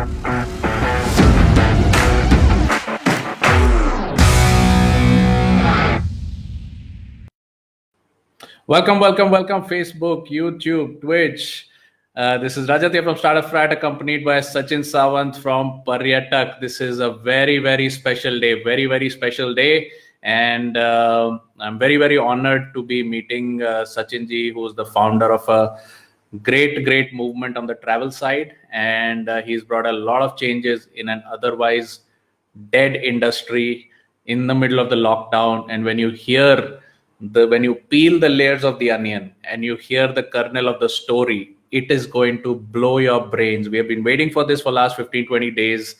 Welcome, Facebook, YouTube, Twitch. This is Rajat here from StartupFrat, accompanied by Sachin Sawant from Paryatak. This is a very special day. And I'm very honored to be meeting Sachin ji, who is the founder of a great movement on the travel side. And he's brought a lot of changes in an otherwise dead industry in the middle of the lockdown. And when you peel the layers of the onion and you hear the kernel of the story, it is going to blow your brains. We have been waiting for this for last 15-20 days.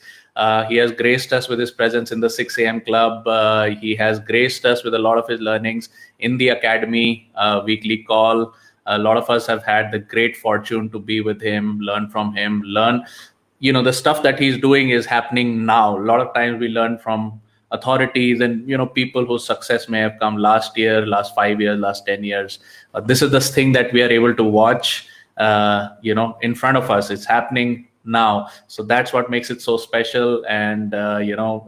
He has graced us with his presence in the 6 a.m. club. He has graced us with a lot of his learnings in the academy, weekly call. A lot of us have had the great fortune to be with him, learn from him, the stuff that he's doing is happening now. A lot of times we learn from authorities and people whose success may have come last year, last 5 years, last 10 years. This is the thing that we are able to watch in front of us. It's happening now, so that's what makes it so special. And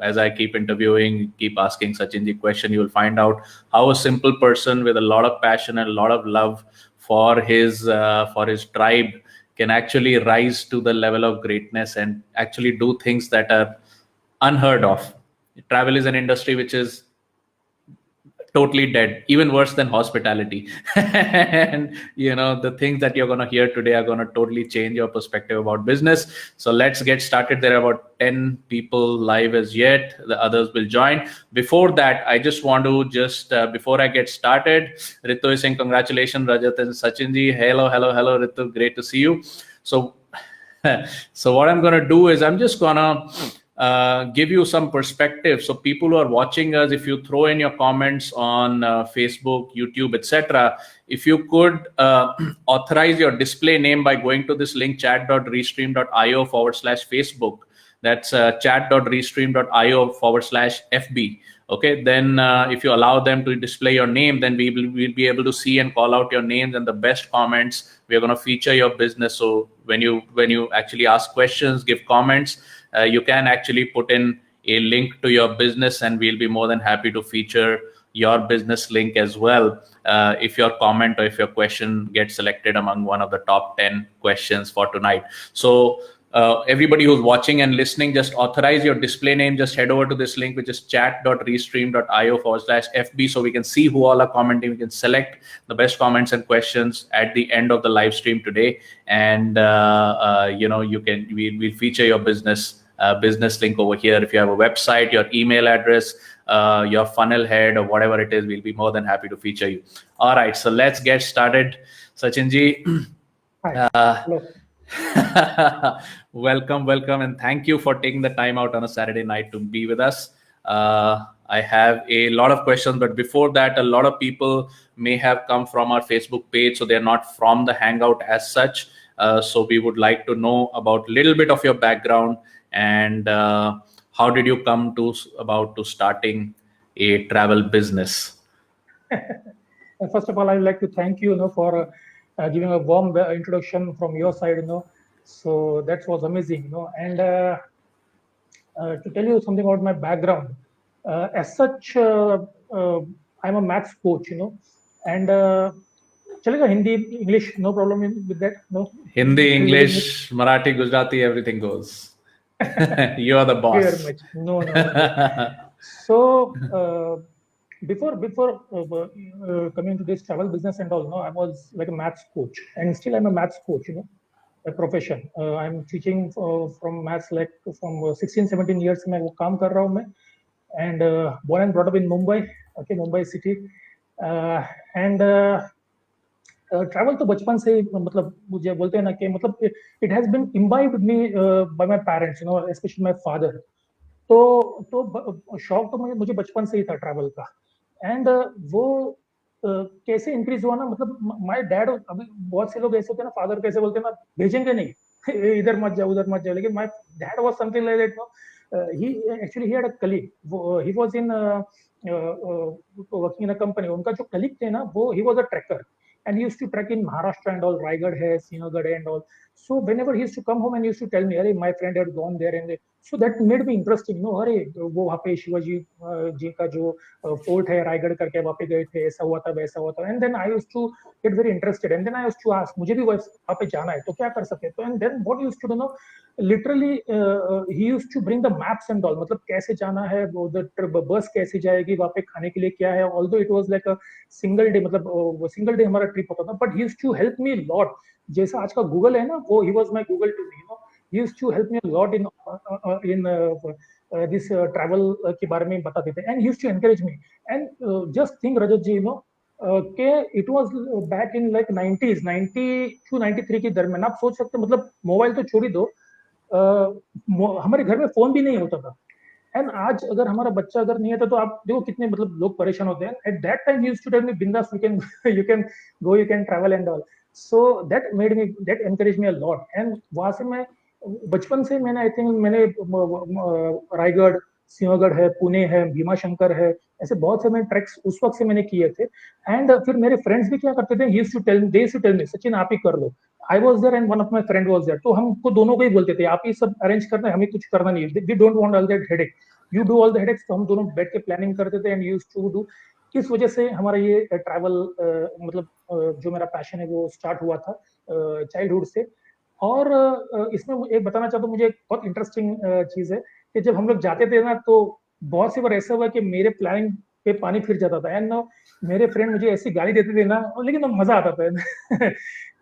as I keep interviewing, keep asking Sachin ji question, you will find out how a simple person with a lot of passion and a lot of love for his tribe can actually rise to the level of greatness and actually do things that are unheard of. Travel is an industry which is totally dead, even worse than hospitality. And the things that you're going to hear today are going to totally change your perspective about business. So let's get started. There are about 10 people live as yet. The others will join. Before that, I just want to before I get started, Ritu is saying congratulations, Rajat and Sachin ji. Hello Ritu, great to see you. So what I'm going to do is I'm just going to give you some perspective. So people who are watching us, if you throw in your comments on Facebook, YouTube, etc., if you could authorize your display name by going to this link, chat.restream.io/Facebook. That's chat.restream.io/FB. Okay, then if you allow them to display your name, then we'll be able to see and call out your names, and the best comments, we're going to feature your business. So when you actually ask questions, give comments, you can actually put in a link to your business, and we'll be more than happy to feature your business link as well if your comment or if your question gets selected among one of the top 10 questions for tonight. So everybody who's watching and listening, just authorize your display name. Just head over to this link, which is chat.restream.io/FB, so we can see who all are commenting. We can select the best comments and questions at the end of the live stream today, and we'll feature your business link over here. If you have a website, your email address, your funnel head, or whatever it is, we'll be more than happy to feature you. All right, so let's get started. Sachin ji. Hi. Hello. Welcome, and thank you for taking the time out on a Saturday night to be with us. I have a lot of questions, but before that, a lot of people may have come from our Facebook page, so they're not from the Hangout as such. So we would like to know about a little bit of your background and how did you come to starting a travel business? First of all, I would like to thank you, for giving a warm introduction from your side, so that was amazing, and to tell you something about my background, as such, I'm a maths coach, and chalega Hindi, English, no problem with that, no? Hindi, English, Marathi, Gujarati, everything goes. You are the boss. Very much. No. So before coming to this travel business and all, I was like a maths coach, and still I'm a maths coach, a profession. I'm teaching from maths like from 16-17 years. मैं वो काम कर रहा हूँ मैं, and born and brought up in Mumbai, okay, Mumbai city, and travel तो बचपन से मतलब मुझे बोलते हैं ना कि मतलब it has been imbibed with me by my parents, especially my father. तो शौक तो मुझे बचपन से ही था ट्रैवल का, एंड वो कैसे इंक्रीज हुआ ना, मतलब माय डैड, अभी बहुत से लोग ऐसे होते हैं ना, फादर कैसे बोलते हैं ना, भेजेंगे नहीं, इधर मत जाओ उधर मत जाओ, लेकिन my dad was something like that, he had a colleague, he was in working in a company. उनका जो colleague थे ना, वो he was a trekker, and he used to trek in Maharashtra and all, Raigad है, Sinha है and all. So whenever he used to come home and he used to tell me, "Arey, my friend had gone there," and so that made me interesting. No, अरे वो वहाँ पे शिवाजी जी का जो fort है रायगढ़ करके वहाँ पे गए थे, ऐसा हुआ था वैसा हुआ था. And then I used to get very interested, and then I used to ask, मुझे भी वहाँ पे जाना है तो क्या कर सकते हैं. तो and then what he used to do, no, literally he used to bring the maps and all, मतलब कैसे जाना है, वो बस कैसे जाएगी वहाँ पे, खाने के लिए क्या है. Although it was like a single day, मतलब वो single day हमारा ट्रिप होता था, but he used to help me a lot. जैसा आज का गूगल है ना, वो he was my Google to me, you know. He used to help me a lot in this travel के बारे में बता देते, and he used to encourage me. And just think Rajat ji, you know, कि it was back in like 90s, 92 93 के दरमियान. आप सोच सकते, मतलब मोबाइल तो छोड़ ही दो, हमारे घर में फोन भी नहीं होता था. एंड आज अगर हमारा बच्चा अगर नहीं आता तो आप देखो कितने मतलब लोग परेशान होते हैं. At that time used to tell me, bindaas, you can go, you can travel and all. So that made me, that encourage me a lot. And वहां से मैं बचपन से मैंने, आई थिंक मैंने रायगढ़, सिंहगढ़ है, पुणे है, भीमा शंकर है, ऐसे बहुत से मैंने ट्रैक्स उस वक्त से मैंने किए थे. एंड फिर मेरे फ्रेंड्स भी क्या करते थे, he used to tell me, Sachin आप ही कर लो. I was there and one of my friend was there. तो हमको दोनों को ही बोलते थे, आप ही सब अरेंज करना है, हमें कुछ करना नहीं है. We don't want all that headache. You do all the headaches. तो हम दोनों बैठ के प्लानिंग करते थे and used to do. इस वजह से हमारा ये ट्रैवल मतलब जो मेरा पैशन है वो स्टार्ट हुआ था चाइल्डहुड से. और इसमें एक बताना चाहता हूँ, मुझे एक बहुत इंटरेस्टिंग चीज है कि जब हम लोग जाते थे ना, तो बहुत सी बार ऐसा हुआ कि मेरे प्लानिंग पे पानी फिर जाता था. एंड मेरे फ्रेंड मुझे ऐसी गाली देते थे ना, लेकिन मजा आता था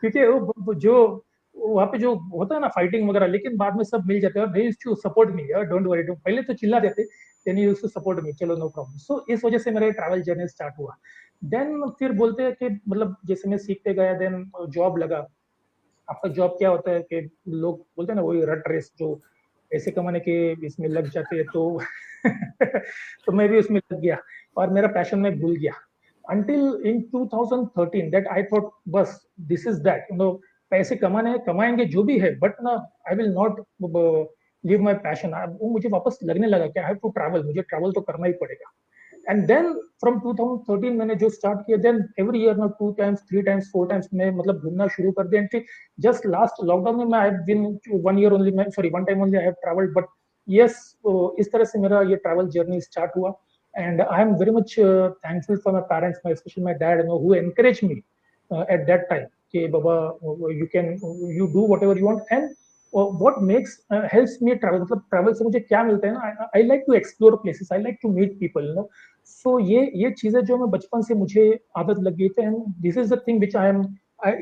क्योंकि वो जो वहाँ पे जो होता है ना फाइटिंग वगैरह, लेकिन बाद में सब मिल जाते हैं. They used to support me, don't worry. पहले तो चिल्ला देते, then he used to support me, चलो नो प्रॉब्लम. सो इस वजह से मेरा ट्रैवल जर्नी स्टार्ट हुआ. देन फिर बोलते हैं कि मतलब जैसे मैं सीखते गया, देन जॉब लगा. आपका जॉब क्या होता है कि लोग बोलते हैं ना, वही रट रेस, जो पैसे कमाने के इसमें लग जाते हैं. तो तो मैं भी उसमें लग गया और मेरा पैशन में भूल गया. Until in 2013 that I thought बस this is that, you know, पैसे कमाने हैं, कमाएंगे जो भी है, बट ना I will not leave my passion. वो मुझे वापस लगने लगा कि I have to travel, मुझे ट्रैवल तो करना ही पड़ेगा. एंड देन फ्रॉम 2013 मैंने जो स्टार्ट किया, देन एवरी ईयर ना 2 times 3 times 4 times मैं मतलब घूमना शुरू कर दिया. एंड जस्ट लास्ट लॉकडाउन में मैं I have been 1 year only, मैं sorry 1 time only I have travelled. But yes, इस तरह से मेरा ये ट्रैवल जर्नी स्टार्ट हुआ. And I am very much thankful for my parents, especially my dad, you know, who encouraged me at that time. Okay, Baba, you do whatever you want. And what helps me travel. मतलब travel से मुझे क्या मिलता है ना? I like to explore places. I like to meet people. You know, so ये चीजें जो मैं बचपन से मुझे आदत लग गई थी. And this is the thing which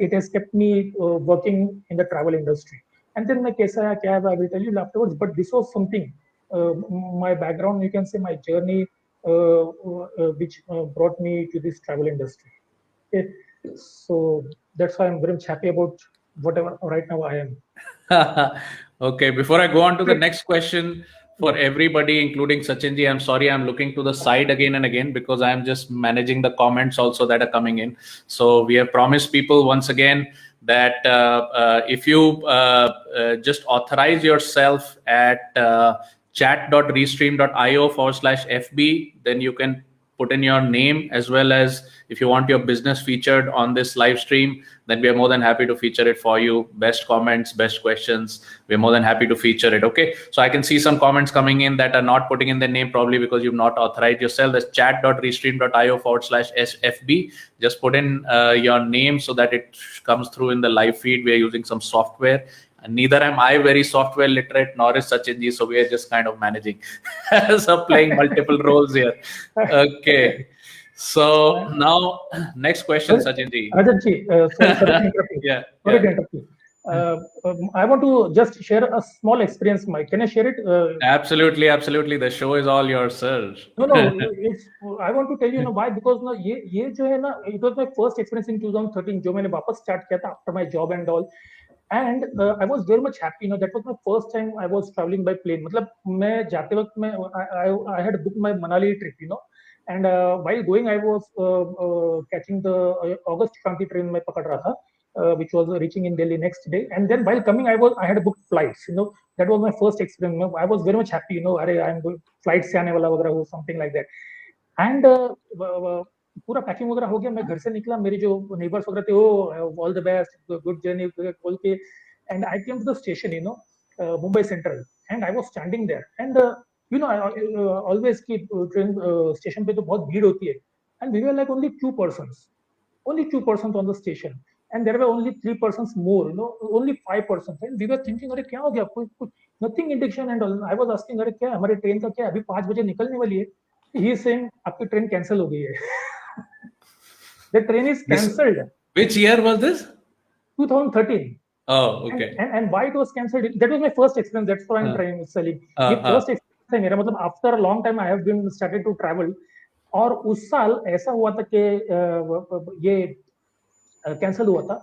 it has kept me working in the travel industry. And then मैं कैसा है क्या है, I will tell you afterwards. But this was something, my background, you can say my journey, which brought me to this travel industry. Okay. So that's why I'm very much happy about whatever right now I am. Okay, before I go on to the next question, for everybody, including Sachin ji, I'm sorry, I'm looking to the side again and again because I'm just managing the comments also that are coming in. So we have promised people once again that if you just authorize yourself at chat.restream.io/FB, then you can put in your name, as well as if you want your business featured on this live stream, then we are more than happy to feature it for you. Best comments, best questions, we're more than happy to feature it. Okay, so I can see some comments coming in that are not putting in their name, probably because you've not authorized yourself. That's chat.restream.io/FB. Just put in your name so that it comes through in the live feed. We are using some software. And neither am I very software literate, nor is Sachin ji, so we are just kind of managing, so playing multiple roles here. Okay, so now next question, Sachin ji. Rajat ji, sorry to interrupt you. Yeah, sorry to interrupt you. I want to just share a small experience, Mike. Can I share it? Absolutely, absolutely. The show is all yours, sir. No, I want to tell you, why, because ना ये जो है ना, it was my first experience in 2013 जो मैंने वापस start किया था after my job and all. And I was very much happy. You know, that was my first time I was traveling by plane. मतलब मैं जाते वक्त मैं I had booked my Manali trip, you know, and while going I was catching the August Kranti train मैं पकड़ रहा था, which was reaching in Delhi next day. And then while coming I had booked flights. You know, that was my first experience. I was very much happy. You know, अरे I am going flight से आने वाला वगैरह हो, something like that. And पूरा packing वगैरह हो गया, मैं घर से निकला, मेरे जो नेबर्स वगैरह थे वो all the best, good journey बोल के. and I came to the station, Mumbai Central, and I was standing there, and I always keep train station पे तो बहुत भीड़ होती है, and we were like only 2% on the station, and there were only 3% more, only 5%, and we were thinking, अरे क्या हो गया, कुछ nothing indication, and I was asking, अरे क्या हमारे ट्रेन का क्या अभी 5 बजे निकलने वाली है? He is saying आपकी ट्रेन कैंसिल हो गई है. The train is cancelled. Which year was this? 2013. Oh, okay. And why it was cancelled? That was my first experience. That's why I'm trying selling. ये first experience है मेरा, मतलब after a long time I have been started to travel. और उस साल ऐसा हुआ था कि ये कैंसिल हुआ था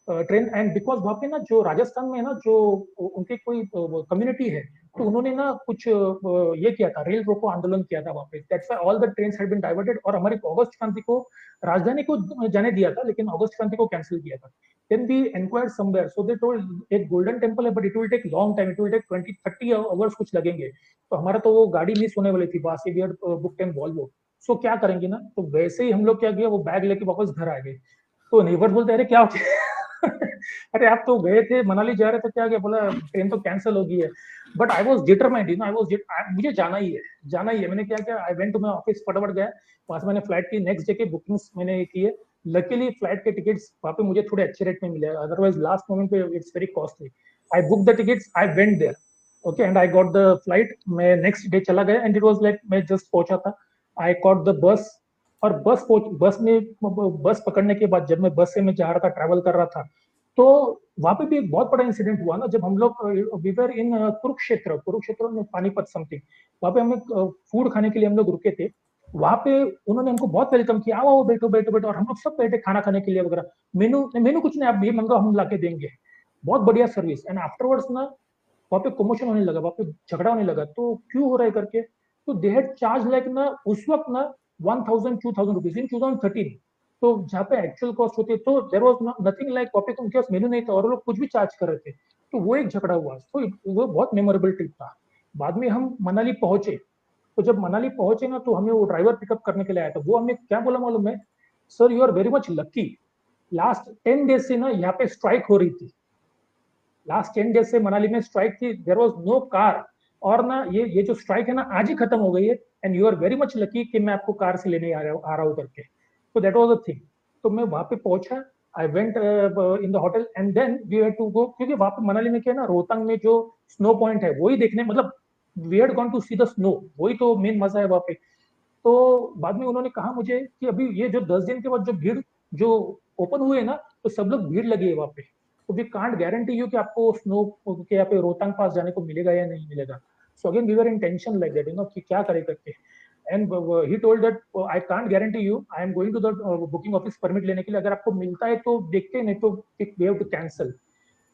ट्रेन, एंड बिकॉज वहाँ पे ना जो राजस्थान में ना जो उनके कोई कम्युनिटी है, तो उन्होंने ना कुछ ये किया था, रेल रोको आंदोलन किया था वहाँ पे. That's why all the trains had been diverted, और हमारी अगस्त क्रांति को राजधानी को जाने दिया था, लेकिन अगस्त क्रांति को कैंसिल किया था. Then we inquired somewhere, so they told एक गोल्डन टेम्पल है, but it will take long time, it will take 20-30 hours कुछ लगेंगे. तो हमारा तो वो गाड़ी मिस होने वाली थी, वहां से we had booked an Volvo. So क्या करेंगे ना, तो वैसे ही हम लोग क्या किया, वो बैग लेके वापस घर आ गए. तो नेबर बोलते अरे क्या हो गया अरे आप तो गए थे मनाली जा रहे थे, क्या गया? बोला ट्रेन तो कैंसिल हो गई है. बट आई वाज डिटरमाइंड, मुझे जाना ही है. मैंने क्या किया, I went to my office, फटाफट गया वहां से, मैंने फ्लाइट की नेक्स्ट डे की बुकिंग्स मैंने की है. लकीली फ्लाइट के टिकट्स वहां पे मुझे थोड़े अच्छे रेट में मिले, अदरवाइज लास्ट मोमेंट पे it's very costly. I book the tickets, I went there, okay, and I got the flight. मैं नेक्स्ट डे चला गया, एंड इट वाज लाइक मैं जस्ट पहुंचा था. आई कॉट द बस, और बस पकड़ने के बाद जब मैं बस से मैं जा रहा था, ट्रैवल कर रहा था, तो वहां पे भी एक बहुत बड़ा इंसिडेंट हुआ ना. जब हम लोग वी वर इन कुरुक्षेत्र में, पानीपत समथिंग, वहां पे हमें फूड खाने के लिए हम लोग रुके थे. वहां पे उन्होंने हमको बहुत वेलकम किया, आओ बैठो बैठो बैठो, और हम लोग सब बैठे खाना खाने के लिए वगैरह. मेनू कुछ नहीं, आप ये मंगाओ हम लाके देंगे. बहुत बढ़िया सर्विस. एंड आफ्टरवर्ड्स ना वहां पे कमोशन होने लगा, वहां पे झगड़ा होने लगा, तो क्यों हो रहा है करके. तो दे हैड चार्ज लाइक ना उस वक्त ना 1000-2000 रुपीज इन 2013. तो जहाँ पे एक्चुअल कॉस्ट होती है, तो there was nothing like copy, उनके पास मेनू नहीं था और लोग कुछ भी चार्ज कर रहे थे. तो वो एक झगड़ा हुआ. तो वो बहुत मेमोरेबल ट्रिप था. बाद में हम मनाली पहुंचे, तो जब मनाली पहुंचे ना, तो हमें वो ड्राइवर पिकअप करने के लिए आया था. वो हमें क्या बोला मालूम है, sir you are very much lucky, last 10 days से ना यहाँ पे स्ट्राइक हो रही थी. लास्ट 10 डेज से मनाली में स्ट्राइक थी, देयर वाज नो कार, और ना ये जो स्ट्राइक है ना आज ही खत्म हो गई है, and you are very much lucky कि मैं आपको कार से लेने आ रहा हूँ करके. तो दैट वाज द थिंग. तो मैं वहां पे पहुंचा, I went in the hotel, and then we had to go, क्योंकि वहां पे मनाली में क्या है ना, रोहतांग में जो स्नो पॉइंट है वही देखने, मतलब we had gone to see the snow, वही तो मेन मजा है वहां पे. तो बाद में उन्होंने कहा मुझे कि अभी ये जो 10 दिन के बाद जो भीड़ जो ओपन हुए ना, तो सब लोग भीड़ लगी है वहां पे. तो वी कांट गारंटी यू कि आपको स्नो के यहाँ पे रोहतांग पास जाने को मिलेगा या नहीं मिलेगा. So again we were in tension like that, कि क्या करे करके. And he told that I can't guarantee you, I am going to the booking office permit लेने के लिए, अगर आपको मिलता है तो देखते हैं, नहीं तो we have to cancel.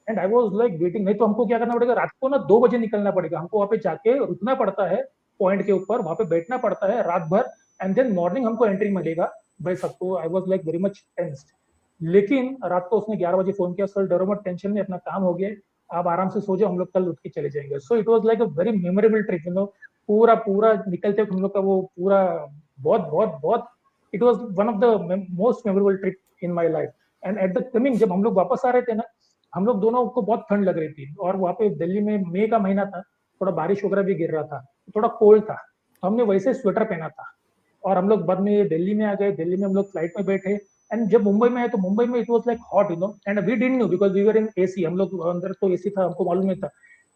And I was like waiting. नहीं तो हमको क्या करना पड़ेगा, रात को ना 2 बजे निकलना पड़ेगा, हमको वहां पे जाके रुकना पड़ता है पॉइंट के ऊपर, वहां पे बैठना पड़ता है रात भर, एंड देन मॉर्निंग हमको एंट्री मिलेगा भाई सबको. आई was like very much tensed. लेकिन रात को उसने 11 बजे फोन किया, सर डरो मत, टेंशन नहीं, अपना काम हो गया, आप आराम से सो जाओ, हम लोग कल उठ के चले जाएंगे. सो it was like a very memorable trip, पूरा निकलते वक्त हम लोग का वो पूरा बहुत बहुत बहुत, it was one of the most memorable trip in my life. And at the coming, जब हम लोग वापस आ रहे थे ना, हम लोग दोनों को बहुत ठंड लग रही थी, और वहाँ पे दिल्ली में मई का महीना था, थोड़ा बारिश वगैरह भी गिर रहा था, थोड़ा कोल्ड था. हमने वैसे स्वेटर पहना था, और हम लोग बाद में दिल्ली में आ गए. दिल्ली में हम लोग फ्लाइट में बैठे, एंड जब मुंबई में आए तो मुंबई में it was like hot, and we didn't know because we were in AC. हम लोग अंदर तो एसी था, हमको मालूम नहीं था.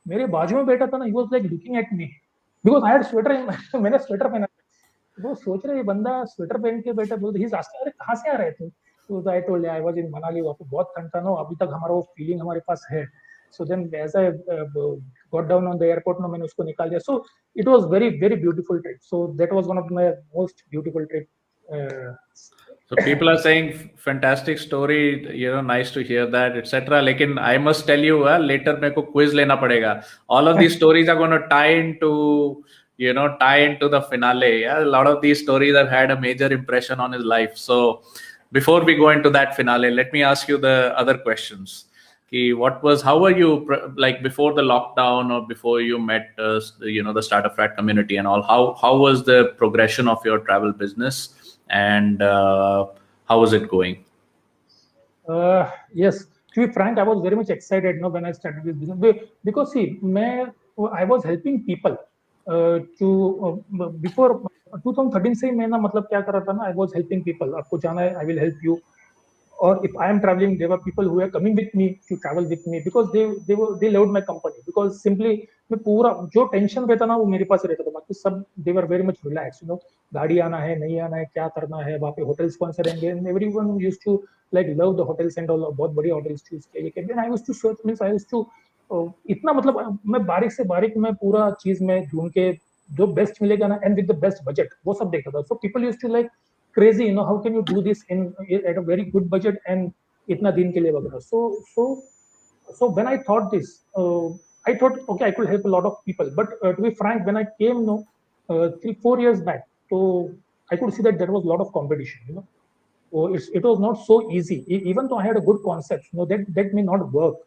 मेरे बाजू में बैठा था ना, he was like looking at me because I had sweater, मैंने स्वेटर पहना. वो सोच रहे ये बंदा स्वेटर पहन के बैठा, बोलते ही आस्किंग अरे कहाँ से आ रहे थे. तो आई टोल्ड आई वाज इन मनाली, वहाँ पे बहुत ठंड था ना, अभी तक हमारा वो फीलिंग हमारे पास है. So then as I got down on the airport ना, मैंने उसको निकाल दिया. So it was very very beautiful trip. So that was one of my most beautiful trip. So people are saying fantastic story, nice to hear that, etc. लेकिन I must tell you, later मेरे को quiz लेना पड़ेगा. All of these stories are going to tie into the finale. Yeah, a lot of these stories have had a major impression on his life. So before we go into that finale, let me ask you the other questions. How were you like before the lockdown, or before you met the StartupFrat community and all? How was the progression of your travel business, and how was it going? Yes, to be frank, I was very much excited when I started this business, because see, I was helping people before 2013 से मैं ना मतलब क्या कर रहा था ना, I was helping people. आपको जाना है, I will help you. Or if I am traveling, there were people who were coming with me to travel with me because they loved my company. Because simply मैं पूरा जो tension रहता ना वो मेरे पास रहता था, बाकी सब they were very much relaxed. गाड़ी आना है नहीं आना है क्या करना है, वहाँ पे होटल्स कौन से रहेंगे, and everyone used to like love the hotels and all. बहुत बढ़िया hotels choose किए. Then I used to search, means I used to इतना मतलब मैं बारीक से बारीक मैं पूरा चीज में ढूंढ के जो बेस्ट मिलेगा ना, and with the best budget, वो सब देखा था. So people used to like crazy, how can you do this at a very good budget and itna din ke liye वगैरह. So when I thought this, I thought okay, I could help a lot of people, but to be frank, when I came 3-4 years back, so I could see that there was a lot of competition. So it was not so easy, even though I had a good concept, that may not work.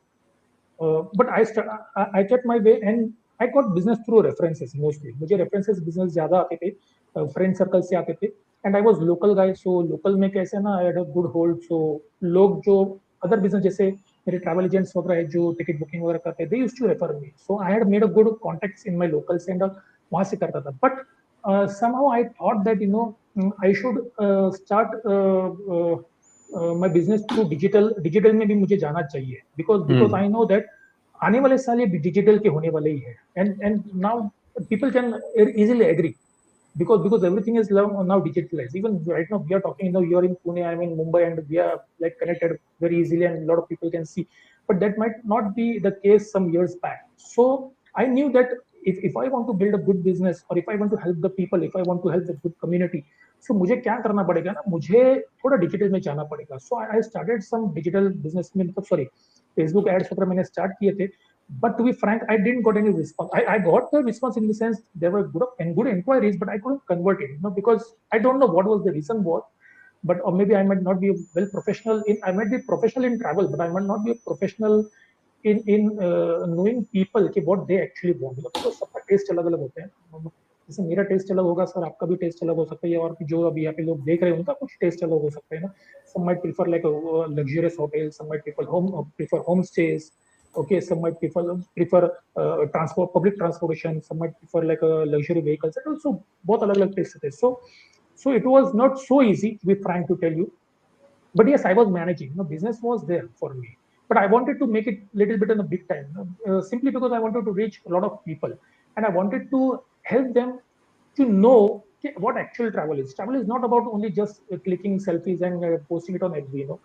But I kept my way, and I got business through references mostly. मुझे references business ज़्यादा आते थे, friend circle से आते थे, and I was local guy. So local में कैसे ना, I had a good hold. So लोग जो other business जैसे मेरे travel agents वगैरह है जो ticket booking वगैरह करते हैं, they used to refer me. So I had made a good contacts in my locals, and वहाँ से करता था. But somehow I thought that I should start my business through digital में भी मुझे जाना चाहिए, because I know that आने वाले साल ये डिजिटल के होने वाले ही है, and now people can easily agree, because everything is now digitalized. Even right now we are talking, you are in Pune, I'm in Mumbai, and we are like connected very easily, and a lot of people can see. But that might not be the case some years back. So I knew that if I want to build a good business, or if I want to help the people, if I want to help the good community, so मुझे क्या करना पड़ेगा ना, मुझे थोड़ा digital में जाना पड़ेगा. So I started some digital business में, मतलब sorry, Facebook ads वगैरह मैंने स्टार्ट किए थे. But to be frank, I didn't got any response. I got the response in the sense there were good inquiries, but I couldn't convert it, because I don't know what was the reason was. But or maybe I might not be well professional in. I might be professional in travel, but I might not be a professional in knowing people कि what they actually want. तो सबका test अलग अलग होते हैं. जैसे मेरा test अलग होगा सर, आपका भी टेस्ट अलग हो सकता है, और जो अभी यहाँ पे लोग देख रहे हैं उनका कुछ टेस्ट अलग हो सकता है ना. Some might prefer like a luxurious hotel, some might prefer homestays. Okay, some might prefer transport, public transportation, some might prefer like a luxury vehicles, and also both अलग-अलग टेस्ट थे. So it was not so easy, to be frank, to tell you. But yes, I was managing. Business was there for me, but I wanted to make it little bit in a big time, simply because I wanted to reach a lot of people, and I wanted to help them to know what actual travel is. Travel is not about only just clicking selfies and posting it on FB.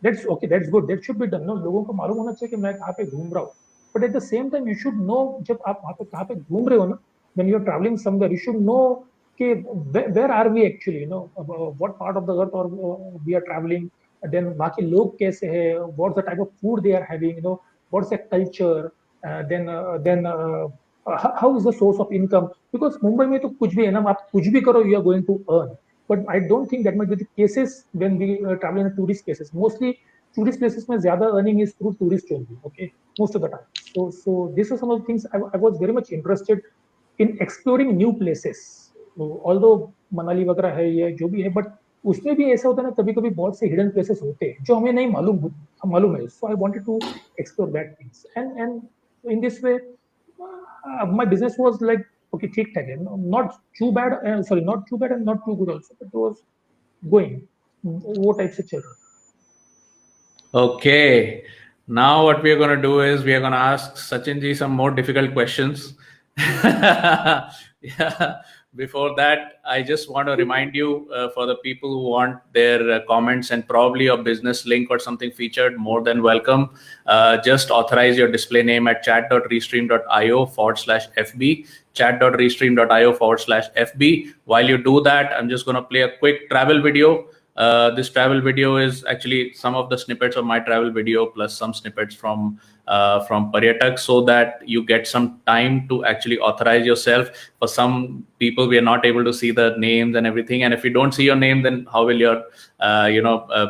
That's okay, that's good, that should be done. लोगों को मालूम होना चाहिए कि मैं कहाँ पे घूम रहा हूँ. But at the same time, you should know जब आप वहाँ पे कहाँ पे घूम रहे हो ना, when you're traveling somewhere, you should know कि where are we actually, what part of the earth or we are traveling. Then वहाँ के लोग कैसे हैं, what's the type of food they are having, what's their culture, then how is the source of income. Because Mumbai में तो कुछ भी है ना, आप कुछ भी करो, you are going to earn. But I don't think that might be the cases when we travel in tourist places. Mostly tourist places में ज़्यादा earning is through tourist only, okay, most of the time. So these are some of the things I was very much interested in exploring new places. Although Manali वगैरह है, ये जो भी है, but उसमें भी ऐसा होता है ना, कभी-कभी बहुत से hidden places होते हैं जो हमें नहीं मालूम है. So I wanted to explore that things, and in this way my business was like okay, ठीक ठाक है, not too bad, not too bad and not too good also, but it was going, वो type से चल रहा था. Okay, now what we are going to do is we are going to ask Sachin ji some more difficult questions. Yeah. Before that, I just want to remind you, for the people who want their comments and probably a business link or something featured, more than welcome. Just authorize your display name at chat.restream.io/FB, chat.restream.io/FB. While you do that, I'm just going to play a quick travel video. This travel video is actually some of the snippets of my travel video plus some snippets from Paryatak, so that you get some time to actually authorize yourself. For some people, we are not able to see the names and everything, and if you don't see your name, then how will your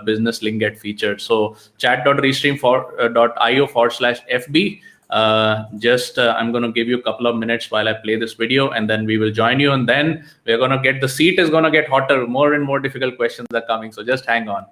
business link get featured? So chat.restream.io/FB. I'm going to give you a couple of minutes while I play this video, and then we will join you, and then we're going to get, the seat is going to get hotter. More and more difficult questions are coming, so just hang on.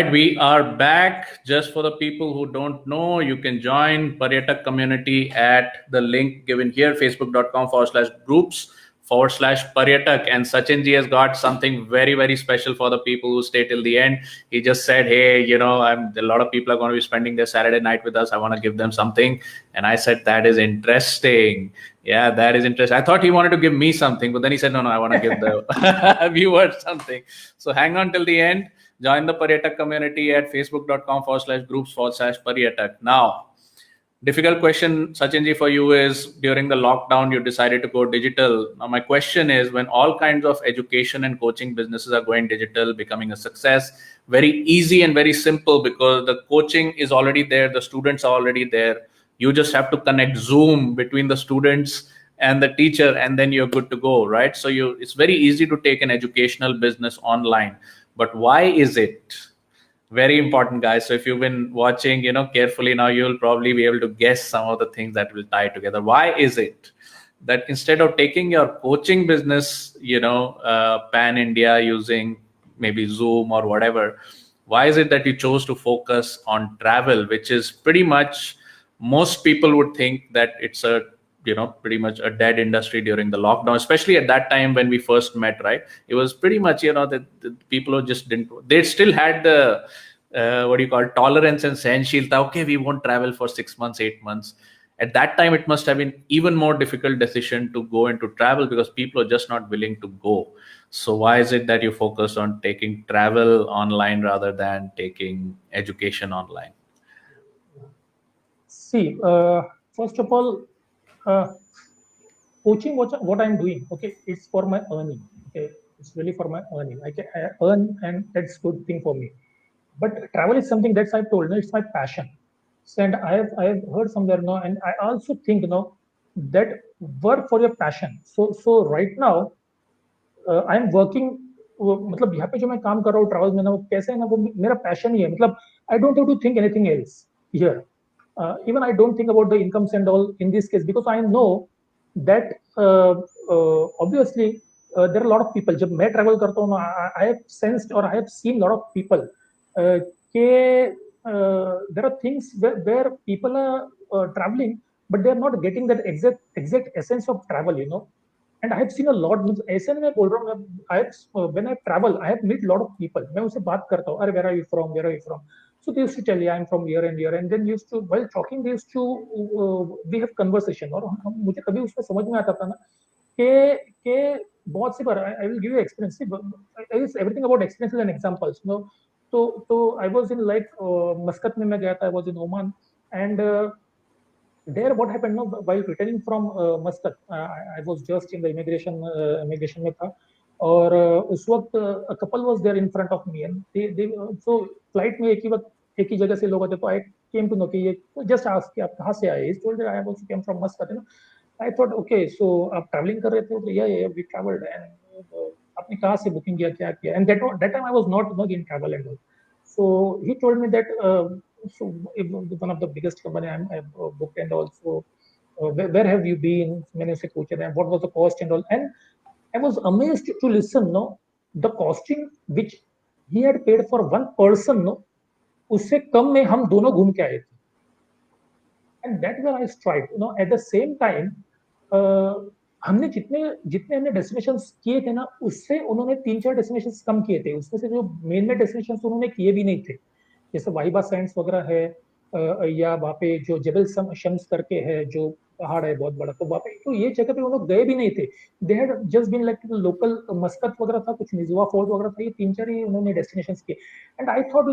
right, we are back. Just for the people who don't know, you can join Paryatak community at the link given here, facebook.com/groups/Paryatak. And Sachin ji has got something very, very special for the people who stay till the end. He just said, hey, a lot of people are going to be spending their Saturday night with us. I want to give them something. And I said, that is interesting. Yeah, that is interesting. I thought he wanted to give me something, but then he said, no, I want to give the viewers something. So hang on till the end. Join the Paryatak community at facebook.com/groups/Paryatak. Now, difficult question, Sachin ji, for you is, during the lockdown, you decided to go digital. Now, my question is, when all kinds of education and coaching businesses are going digital, becoming a success, very easy and very simple, because the coaching is already there, the students are already there. You just have to connect Zoom between the students and the teacher, and then you're good to go, right? So it's very easy to take an educational business online. But why is it? Very important, guys. So if you've been watching, carefully now, you'll probably be able to guess some of the things that will tie together. Why is it that instead of taking your coaching business, pan India using maybe Zoom or whatever, why is it that you chose to focus on travel, which is pretty much, most people would think that it's a pretty much a dead industry during the lockdown, especially at that time when we first met, right? It was pretty much, the people who just they still had the, tolerance and sahanshilta. Okay, we won't travel for 6 months, 8 months. At that time, it must have been even more difficult decision to go into travel, because people are just not willing to go. So why is it that you focus on taking travel online rather than taking education online? See, first of all, coaching, what I'm doing, okay, it's for my earning. Okay, it's really for my earning. I earn, and that's good thing for me. But travel is something that's, I've told, it's my passion. And I have heard somewhere now, and I also think that work for your passion. So right now, I'm working. मतलब यहाँ पे जो मैं काम कर रहा हूँ travel में ना, वो कैसे है ना, वो मेरा पैशन ही है. मतलब I don't have to think anything else here. Even I don't think about the incomes and all in this case, because I know that obviously there are a lot of people. जब मैं travel करता हूँ ना, I have sensed or I have seen a lot of people there are things where people are traveling, but they are not getting that exact essence of travel. And I have seen a lot. ऐसे नहीं मैं बोल रहा हूँ, when I travel, I have met a lot of people. मैं उनसे बात करता हूँ, अरे where are you from? Where are you from? So they used to tell you, I'm from here and here, and then used to, while talking, they used to we have conversation. और मुझे कभी उसमें समझ में आता था ना कि बहुत सी बार I will give you experience. Everything about experiences and examples. So I was in Muscat में मैं गया था. I was in Oman, and there what happened while returning from Muscat, I was just in the immigration में था, और उस वक्त a couple was there in front of me, and they so flight में एक ही जगह से लोग आते. तो I came to know कि ये just ask कि आप कहाँ से आए. He told that I also came from Muscat. I thought, okay, so आप traveling कर रहे थे? तो yeah, we traveled. And आपने कहाँ से booking किया, क्या किया? And that time I was not in travel and all. So he told me that so one of the biggest company I've booked and also where have you been? मैंने उसे पूछा and what was the cost and all. And I was amazed to listen, the costing which he had paid for one person, उससे कम में हम दोनों घूम के आए थे. And that where I strike, at the same time, हमने जितने हमने डेस्टिनेशंस किए थे ना, उससे उन्होंने 3-4 डेस्टिनेशंस कम किए थे. उसमें से जो मेन डेस्टिनेशंस उन्होंने किए भी नहीं थे, जैसे वाहिबा सैंड्स वगैरह है, या वहाँ पे जो जबल शम्स करके है, जो पहाड़ है बहुत बड़ा, तो वहाँ पे तो ये जगह पे वो लोग गए भी नहीं थे. They had just been like local Muscat वगैरह था, कुछ मिजवा फोर्ट वगैरह था, ये 3-4 ही उन्होंने डेस्टिनेशंस किए. And I thought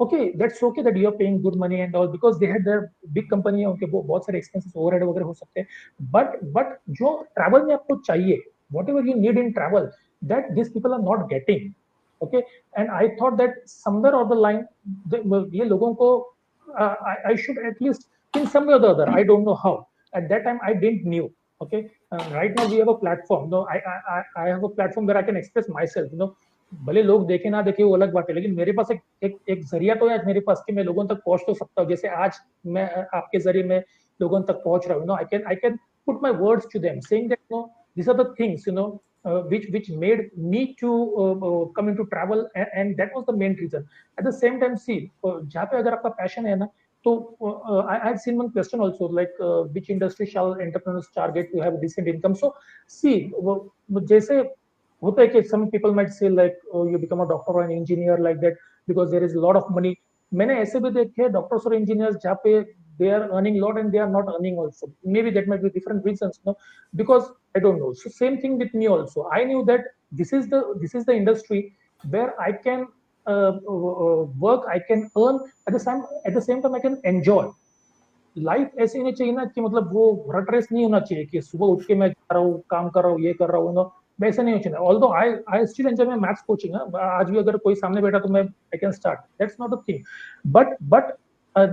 okay, that's okay that you are paying good money and all, because they had their big company है, उनके बहुत सारे expenses overhead वगैरह हो सकते हैं. But जो travel में आपको चाहिए, whatever you need in travel, that these people are not getting. Okay, and I thought that somewhere or the line, ये लोगों को I should at least in some way or the other, I don't know how. At that time I didn't knew. Okay, right now we have a platform. I have a platform where I can express myself. भले लोग देखे ना देखे वो अलग बात है, लेकिन मेरे पास एक जरिया तो है मेरे पास कि मैं लोगों तक पहुंच तो सकता हूँ. जैसे आज मैं आपके जरिए में लोगों तक पहुंच रहा हूँ. I can put my words to them saying that these are the things which made me to come into travel, and that was the main reason. At the same time, see, जहाँ पे अगर आपका passion है ना, so I've seen one question also, like which industry shall entrepreneurs target to have decent income. So see, जैसे होता है कि some people might say like, oh, you become a doctor or an engineer like that because there is a lot of money. मैंने ऐसे भी देखे doctors और engineers जहाँ पे they are earning a lot and they are not earning also. Maybe that might be different reasons, no? Because I don't know. So same thing with me also. I knew that this is the industry where I can work, I can earn, at the same time I can enjoy. Life ऐसी नहीं चाहिए ना कि मतलब वो रट race नहीं होना चाहिए कि सुबह उठ के मैं जा रहा हूँ, काम कर रहा हूँ, ये कर रहा हूँ ना, वैसा नहीं होना चाहिए. Although I still enjoy my maths coaching. आज भी अगर कोई सामने बैठा तो मैं I can start, that's not a thing. But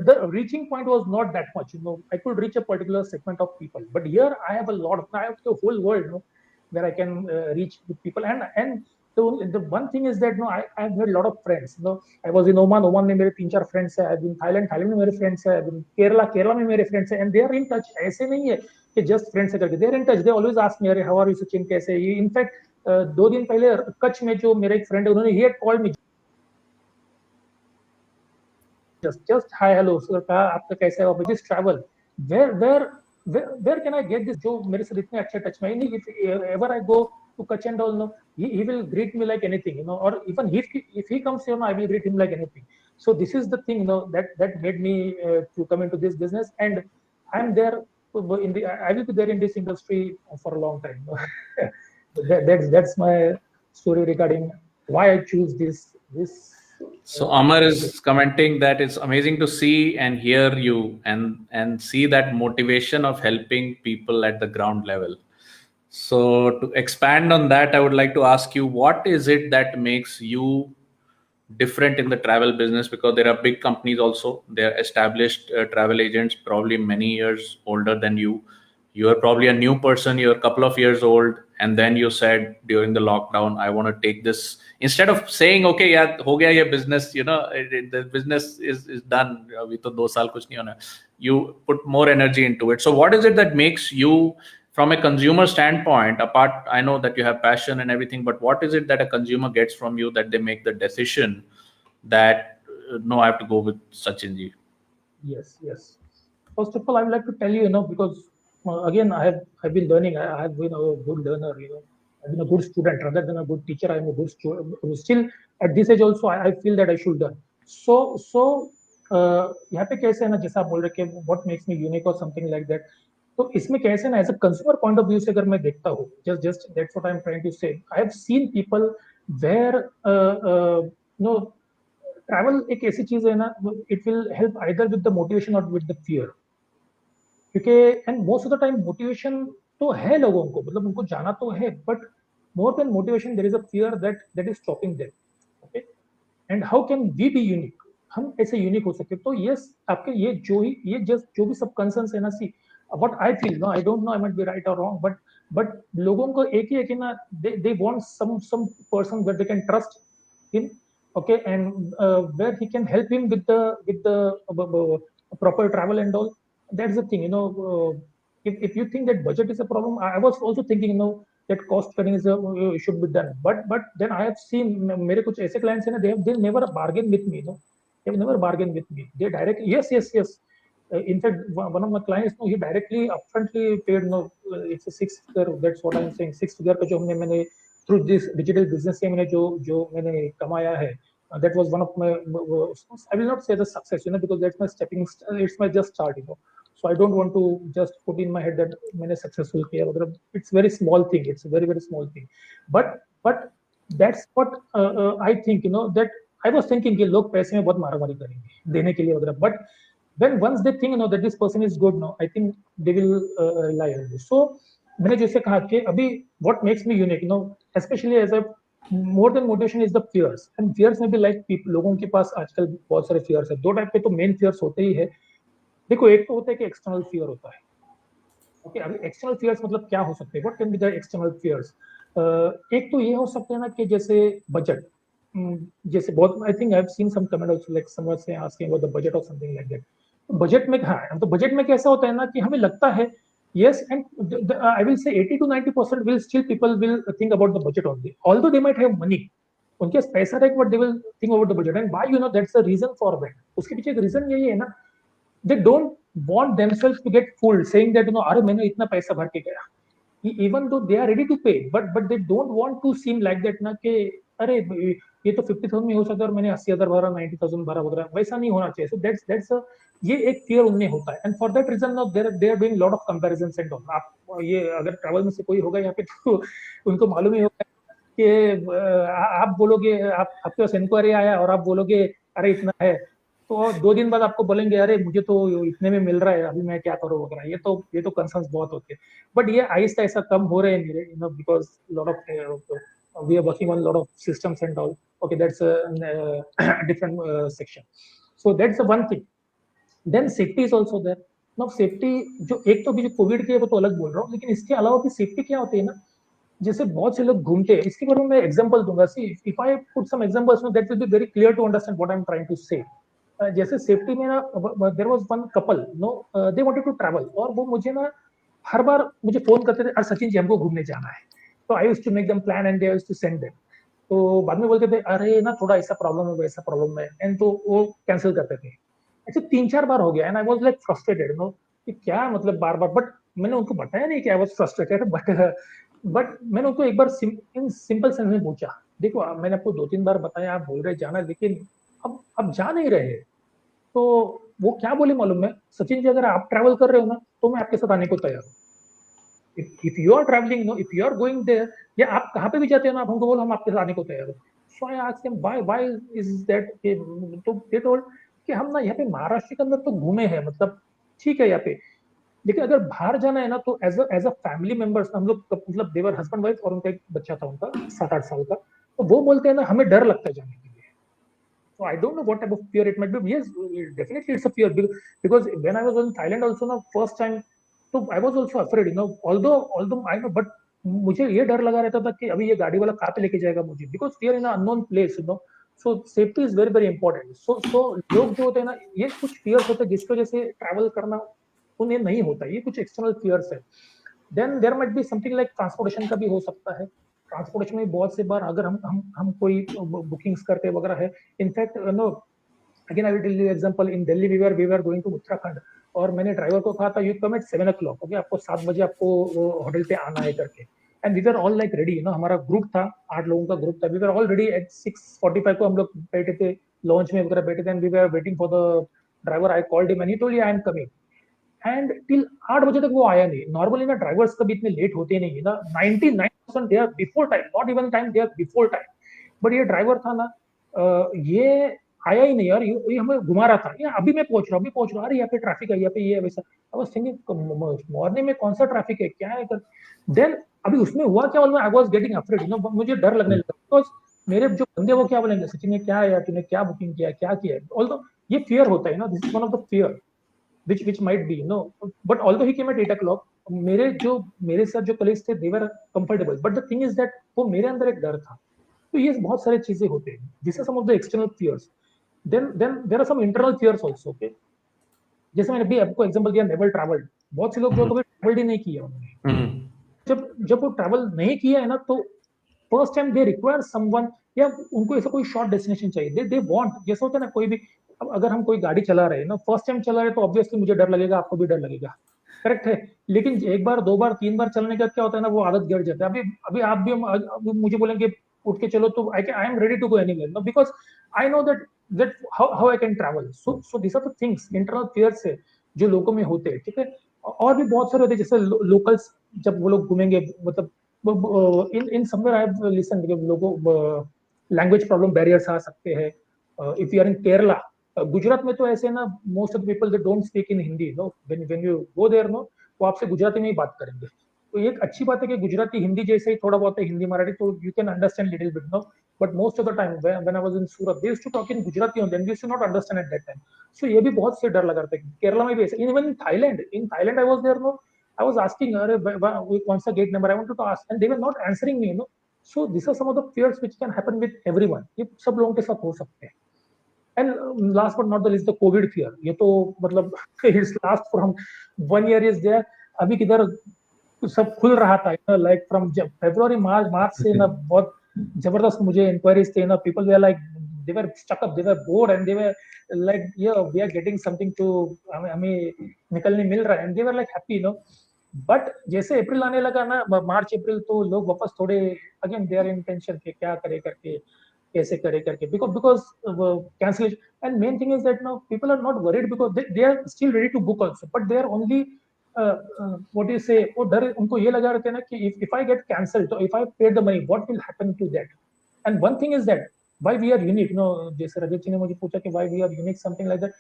the reaching point was not that much, I could reach a particular segment of people, but here I have I have the whole world, where I can reach with people. And the one thing is that I've had a lot of friends. I was in Oman में मेरे 3-4 friends हैं. I've been Thailand में मेरे friends हैं. I've been Kerala में मेरे friends हैं. And they are in touch. ऐसे नहीं है कि just friends है करके. They are in touch. They always ask me, अरे how are you Sachin, कैसे? In fact 2 दिन पहले कच्छ में जो मेरे एक friend है, उन्होंने he had called me just hi hello sir, कहा आपका कैसे है? This travel, where can I get this? जो मेरे से इतने अच्छे टच में नहीं. If ever I go to Kutch and all, he will greet me like anything, or even if he comes here, I will greet him like anything. So this is the thing, that made me to come into this business, and I'm there I will be there in this industry for a long time. That's my story regarding why I choose this. So Amar is commenting that it's amazing to see and hear you and see that motivation of helping people at the ground level. So to expand on that, I would like to ask you, what is it that makes you different in the travel business? Because there are big companies also, they're established travel agents, probably many years older than you. You are probably a new person, you're a couple of years old, and then you said during the lockdown, I want to take this. Instead of saying, okay, yeah, ho gaya ye business, the business is done, abhi to 2 saal kuch nahi hona, you put more energy into it. So what is it that makes you, from a consumer standpoint, apart, I know that you have passion and everything, but what is it that a consumer gets from you that they make the decision that, no, I have to go with Sachin ji? Yes. First of all, I would like to tell you, because again, I've been learning. I've been a good learner, I've been a good student rather than a good teacher. I'm a good student. Still, at this age also, I feel that I should learn. So यहाँ पे कैसे है ना, जैसा आप बोल रहे कि what makes me unique or something like that. तो इसमें कैसे ना, as a consumer point of view से अगर मैं देखता हूँ, just that's what I'm trying to say. I have seen people where travel एक ऐसी चीज है ना, it will help either with the motivation or with the fear. क्योंकि and most of the time motivation तो है लोगों को, मतलब उनको जाना तो है, but more than motivation there is a fear that is stopping them. Okay, and how can we be unique? हम ऐसे यूनिक हो सकते. तो यस, आपके ये जो भी सब कंसर्न्स है ना, see what I feel, no I don't know, I might be right और रॉन्ग, बट लोगों को एक ही है कि ना, they want some person where they can trust him, okay, and where he can help him with the proper travel and all. That's the thing, if you think that budget is a problem, I was also thinking, that cost cutting should be done, but then I have seen मेरे कुछ ऐसे clients हैं ना, they never bargain with me, they never bargain with me. They directly, yes. In fact, one of my clients, he directly upfrontly paid, it's a 6 figure, that's what I'm saying, 6 figure का जो मैंने through this digital business से मैंने जो मैंने कमाया है, that was one of my, I will not say the success, because that's my it's my just start, so I don't want to just put in my head that मैंने successful किया वगैरह. It's very small thing, it's a very very small thing, but that's what I think, that I was thinking कि लोग पैसे में बहुत मारामारी करेंगे देने के लिए वगैरह, but when once they think, that this person is good, I think they will rely on you. So मैंने जैसे कहा कि अभी what makes me unique, especially as a more than motivation is the fears, and fears में भी like people, लोगों के पास आजकल बहुत सारे fears है. 2 टाइप के तो मेन fears होते ही है. देखो, एक तो होता है कि एक्सटर्नल fear होता है. ओके, अभी एक्सटर्नल fears मतलब क्या हो सकते हैं? What can be the external fears? एक तो ये हो सकते हैं ना कि जैसे बजट, जैसे बहुत, I think I have seen some comment also, like someone से आस्किंग अबाउट द बजट और समथिंग लाइक दैट. बजट में, हाँ, तो बजट में कैसा होता है ना कि हमें लगता है Yes, and I will say 80 to 90% will still people will think about the budget only. Although they might have money, उनके पास पैसा रहेगा, but they will think about the budget. And why, that's the reason for that. उसके पीछे एक reason यही है ना, they don't want themselves to get fooled, saying that अरे मैंने इतना पैसा भर के गया. Even though they are ready to pay, but they don't want to seem like that ना कि अरे ये तो 50,000 में हो सकता है और मैंने 80,000 भरा, 90,000 भरा वगैरह, वैसा नहीं होना चाहिए. So that's ये एक फियर उनमें होता है. And for that reason now they are doing lot of comparisons and all. आप ये अगर ट्रैवल में से कोई होगा यहाँ पे तो उनको मालूम ही होगा कि आप बोलोगे, आपके पास इंक्वायरी आया और आप बोलोगे अरे इतना है, तो 2 दिन बाद आपको बोलेंगे अरे मुझे तो इतने में मिल रहा है, अभी मैं क्या करूँ वगैरह. ये तो कंसर्न्स बहुत होते हैं. बट ये आहिस्ता ऐसा कम हो रहे हैं मेरे, because lot of we are working on lot of systems and all. Okay, that's different section. So that's one thing. Then safety is also there. Now safety जो एक तो भी जो कोविड के वो तो अलग बोल रहा हूँ, लेकिन इसके अलावा भी सेफ्टी क्या होती है ना, जैसे बहुत से लोग घूमते हैं, इसके बारे में मैं एग्जांपल दूंगा. See if I put some examples that will be very clear to understand what I am trying to say. जैसे सेफ्टी में ना, there was one couple, they wanted to travel, और वो मुझे ना हर बार मुझे फोन करते थे, अरे सचिन जी हमको घूमने जाना है. तो I used to make them plan and they used to send them. तो बाद में बोलते थे अरे ना थोड़ा ऐसा प्रॉब्लम है, वैसा प्रॉब्लम है, एंड तो वो कैंसिल करते थे. अच्छा 3-4 बार हो गया and I was like frustrated, कि क्या मतलब बार बार. बट मैंने उनको बताया नहीं कि आई वाज फ्रस्ट्रेटेड, बट मैंने उनको एक बार इन सिंपल सेंस में पूछा, देखो मैंने आपको 2-3 बार बताया, आप बोल रहे जाना, लेकिन अब जा नहीं रहे. तो वो क्या बोले मालूम है, सचिन जी अगर आप ट्रैवल कर रहे हो ना तो मैं आपके साथ आने को तैयार हूँ. If you are travelling, no, if you are going there, या आप कहाँ पे भी जाते हो ना, आप हमको बोलो, हम आपके साथ आने को तैयार हो. So I asked them why is that. तो दे टोल्ड कि हम ना यहाँ पे महाराष्ट्र के अंदर तो घूमे हैं, मतलब ठीक है यहाँ पे, लेकिन अगर बाहर जाना है ना तो एज अ फैमिली मेंबर्स हम लोग, मतलब देवर हस्बैंड वाइफ और उनका एक बच्चा था उनका 7-8 साल का. तो वो बोलते हैं ना हमें डर लगता है जाने के लिए. So I don't know what type of fear it might be. Yes, definitely it's a fear, because when I was in Thailand also ना first time, तो I was also afraid, although I know, but मुझे ये डर लगा रहता था कि अभी ये गाड़ी वाला कहाँ पे लेके जाएगा मुझे, because we are in an unknown place, so safety is very very important. So लोग जो होते हैं ना, ये कुछ fears होते हैं जिसकी वजह से travel करना उन्हें नहीं होता. ये कुछ external fears है. Then there might be something like transportation का भी हो सकता है. ट्रांसपोर्टेशन में बहुत से बार अगर हम कोई बुकिंग्स करते वगैरह है, in fact again I will tell you example. In Delhi we were going to Uttarakhand, और मैंने ड्राइवर को कहा था you come eight 7 o'clock, okay, आपको 7 बजे आपको होटल पे आना है करके. And we were all like ready, हमारा ग्रुप था, 8 लोगों का ग्रुप था. We were all ready at 6:45 को हम लोग बैठे थे लॉन्च में वगैरह बैठे थे, and we were waiting for the driver. I called him and he told I am coming. And till 8 बजे तक वो आया नहीं. नॉर्मली ना ड्राइवर्स कभी इतने लेट होते नहीं है ना, 99% they are before time, not even time, they are before time. But ये ड्राइवर था ना, ये आया ही नहीं यार, ये हमें घुमा रहा था, ये अभी मैं पहुंच रहा हूँ, अरे यहाँ पे ट्रैफिक है, यहाँ पे ये वैसा. आई वाज थिंकिंग मॉर्निंग में कौन सा ट्रैफिक है, क्या है. देन अभी उसमें हुआ क्या, आई वाज गेटिंग अफ्रेड, मुझे डर लगने लगा, बिकॉज मेरे जो बंदे वो क्या बोलेंगे, सचिन ने क्या है यार, तूने क्या बुकिंग किया, क्या किया. ऑल्दो ये फियर होता है ना, this is one of the fear which might be, but although he came at 8 o'clock, मेरे साथ जो कलीग्स थे, they were comfortable, but the thing is that वो मेरे अंदर एक डर था. तो ये बहुत सारे चीजें होते हैं. These are some of the external fears. Then there are some internal fears also, okay. जैसे मैंने अभी आपको एग्जांपल दिया, नेवर ट्रैवल्ड. बहुत से लोग जो कभी ट्रैवल्ड ही नहीं किया उन्होंने, जब वो ट्रैवल नहीं किया है ना, तो first time they require someone, या उनको ऐसा कोई शॉर्ट डेस्टिनेशन चाहिए, दे वांट. जैसा होता है ना, कोई भी, अब अगर हम कोई गाड़ी चला रहे हैं ना, फर्स्ट टाइम चला रहे हैं, तो ऑब्वियसली मुझे डर लगेगा, आपको भी डर लगेगा, करेक्ट है. लेकिन 1 बार 2 बार 3 बार चलने के बाद क्या होता है ना, वो आदत गिर जाता है. अभी आप भी मुझे बोलेंगे उठ के चलो, तो I am ready to go anywhere, because I know that how I can travel. So this are the things, internal fears है जो लोगों में होते हैं, ठीक है. और भी बहुत सारे होते हैं, जैसे लोकल्स जब वो लोग घूमेंगे, मतलब in somewhere I have listened कि लोगों लैंग्वेज प्रॉब्लम, बैरियर्स आ सकते हैं. If you are in Kerala, Gujarat में तो ऐसे ना, most of the people they don't speak in Hindi, when you go there, वो आपसे गुजराती में ही बात करेंगे. तो एक अच्छी बात है कि गुजराती हिंदी जैसे ही थोड़ा बहुत है, हिंदी मराठी, तो you can understand little bit, but most of the time when I was in Surat, they used to talk in Gujarati only, and we used to not understand at that time. So ये भी बहुत से डर लगा रहता है. केरला में भी ऐसे, even in Thailand I was there, I was asking, अरे कौन सा gate number, I wanted to ask, and they were not answering me, So these are some of the fears which can happen with everyone. ये सब लोगों के साथ हो सकते हैं. And last but not the least, the COVID fear. ये तो मतलब it's last from 1 year is there. अभी किधर सब खुल रहा था, लाइक फ्रॉम फरवरी मार्च से ना बहुत जबरदस्त मुझे इंक्वायरीज थे ना, people way like they were stuck up, they were bored and they were like we are getting something to, हमें निकलने मिल रहा है, and they were like happy but जैसे अप्रैल आने लगा ना, मार्च अप्रैल, तो लोग वापस थोड़े again they are in tension के क्या करे करके, कैसे करे करके, because cancellation, and main thing is that now people are not worried because they are still ready to book also, but they are only what do you say, वो डर उनको ये लगा रहते हैं ना कि if I get cancelled, so if I paid the money, what will happen to that? And one thing is that why we are unique, जैसे रजत जी ने मुझे पूछा कि why we are unique, something like that,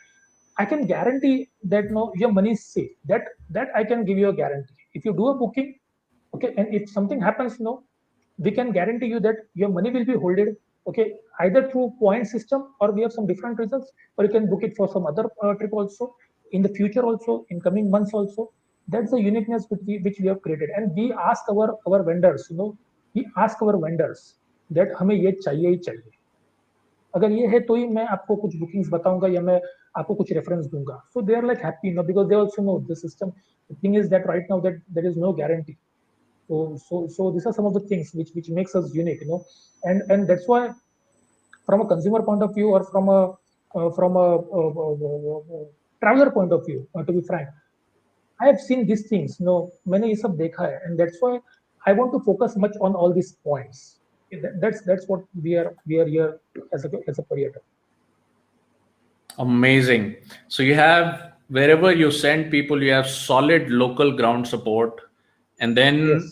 I can guarantee that your money is safe. That I can give you a guarantee. If you do a booking, okay, and if something happens, we can guarantee you that your money will be holded, okay, either through point system, or we have some different results, or you can book it for some other trip also, in the future also, in coming months also. That's the uniqueness which we have created, and we ask our vendors, we ask our vendors that हमें ये चाहिए ही चाहिए, अगर ये है तो ही मैं आपको कुछ बुकिंग्स बताऊंगा या मैं आपको कुछ रेफरेंस दूंगा. So they are like happy because they also know the system. The thing is that right now that there is no guarantee. So these are some of the things which makes us unique, and that's why, from a consumer point of view, or from a traveler point of view, to be frank, I have seen these things. मैंने ये सब देखा है, and that's why I want to focus much on all these points. That's what we are here as a Paryatak. Amazing. So you have, wherever you send people, you have solid local ground support, and then Yes.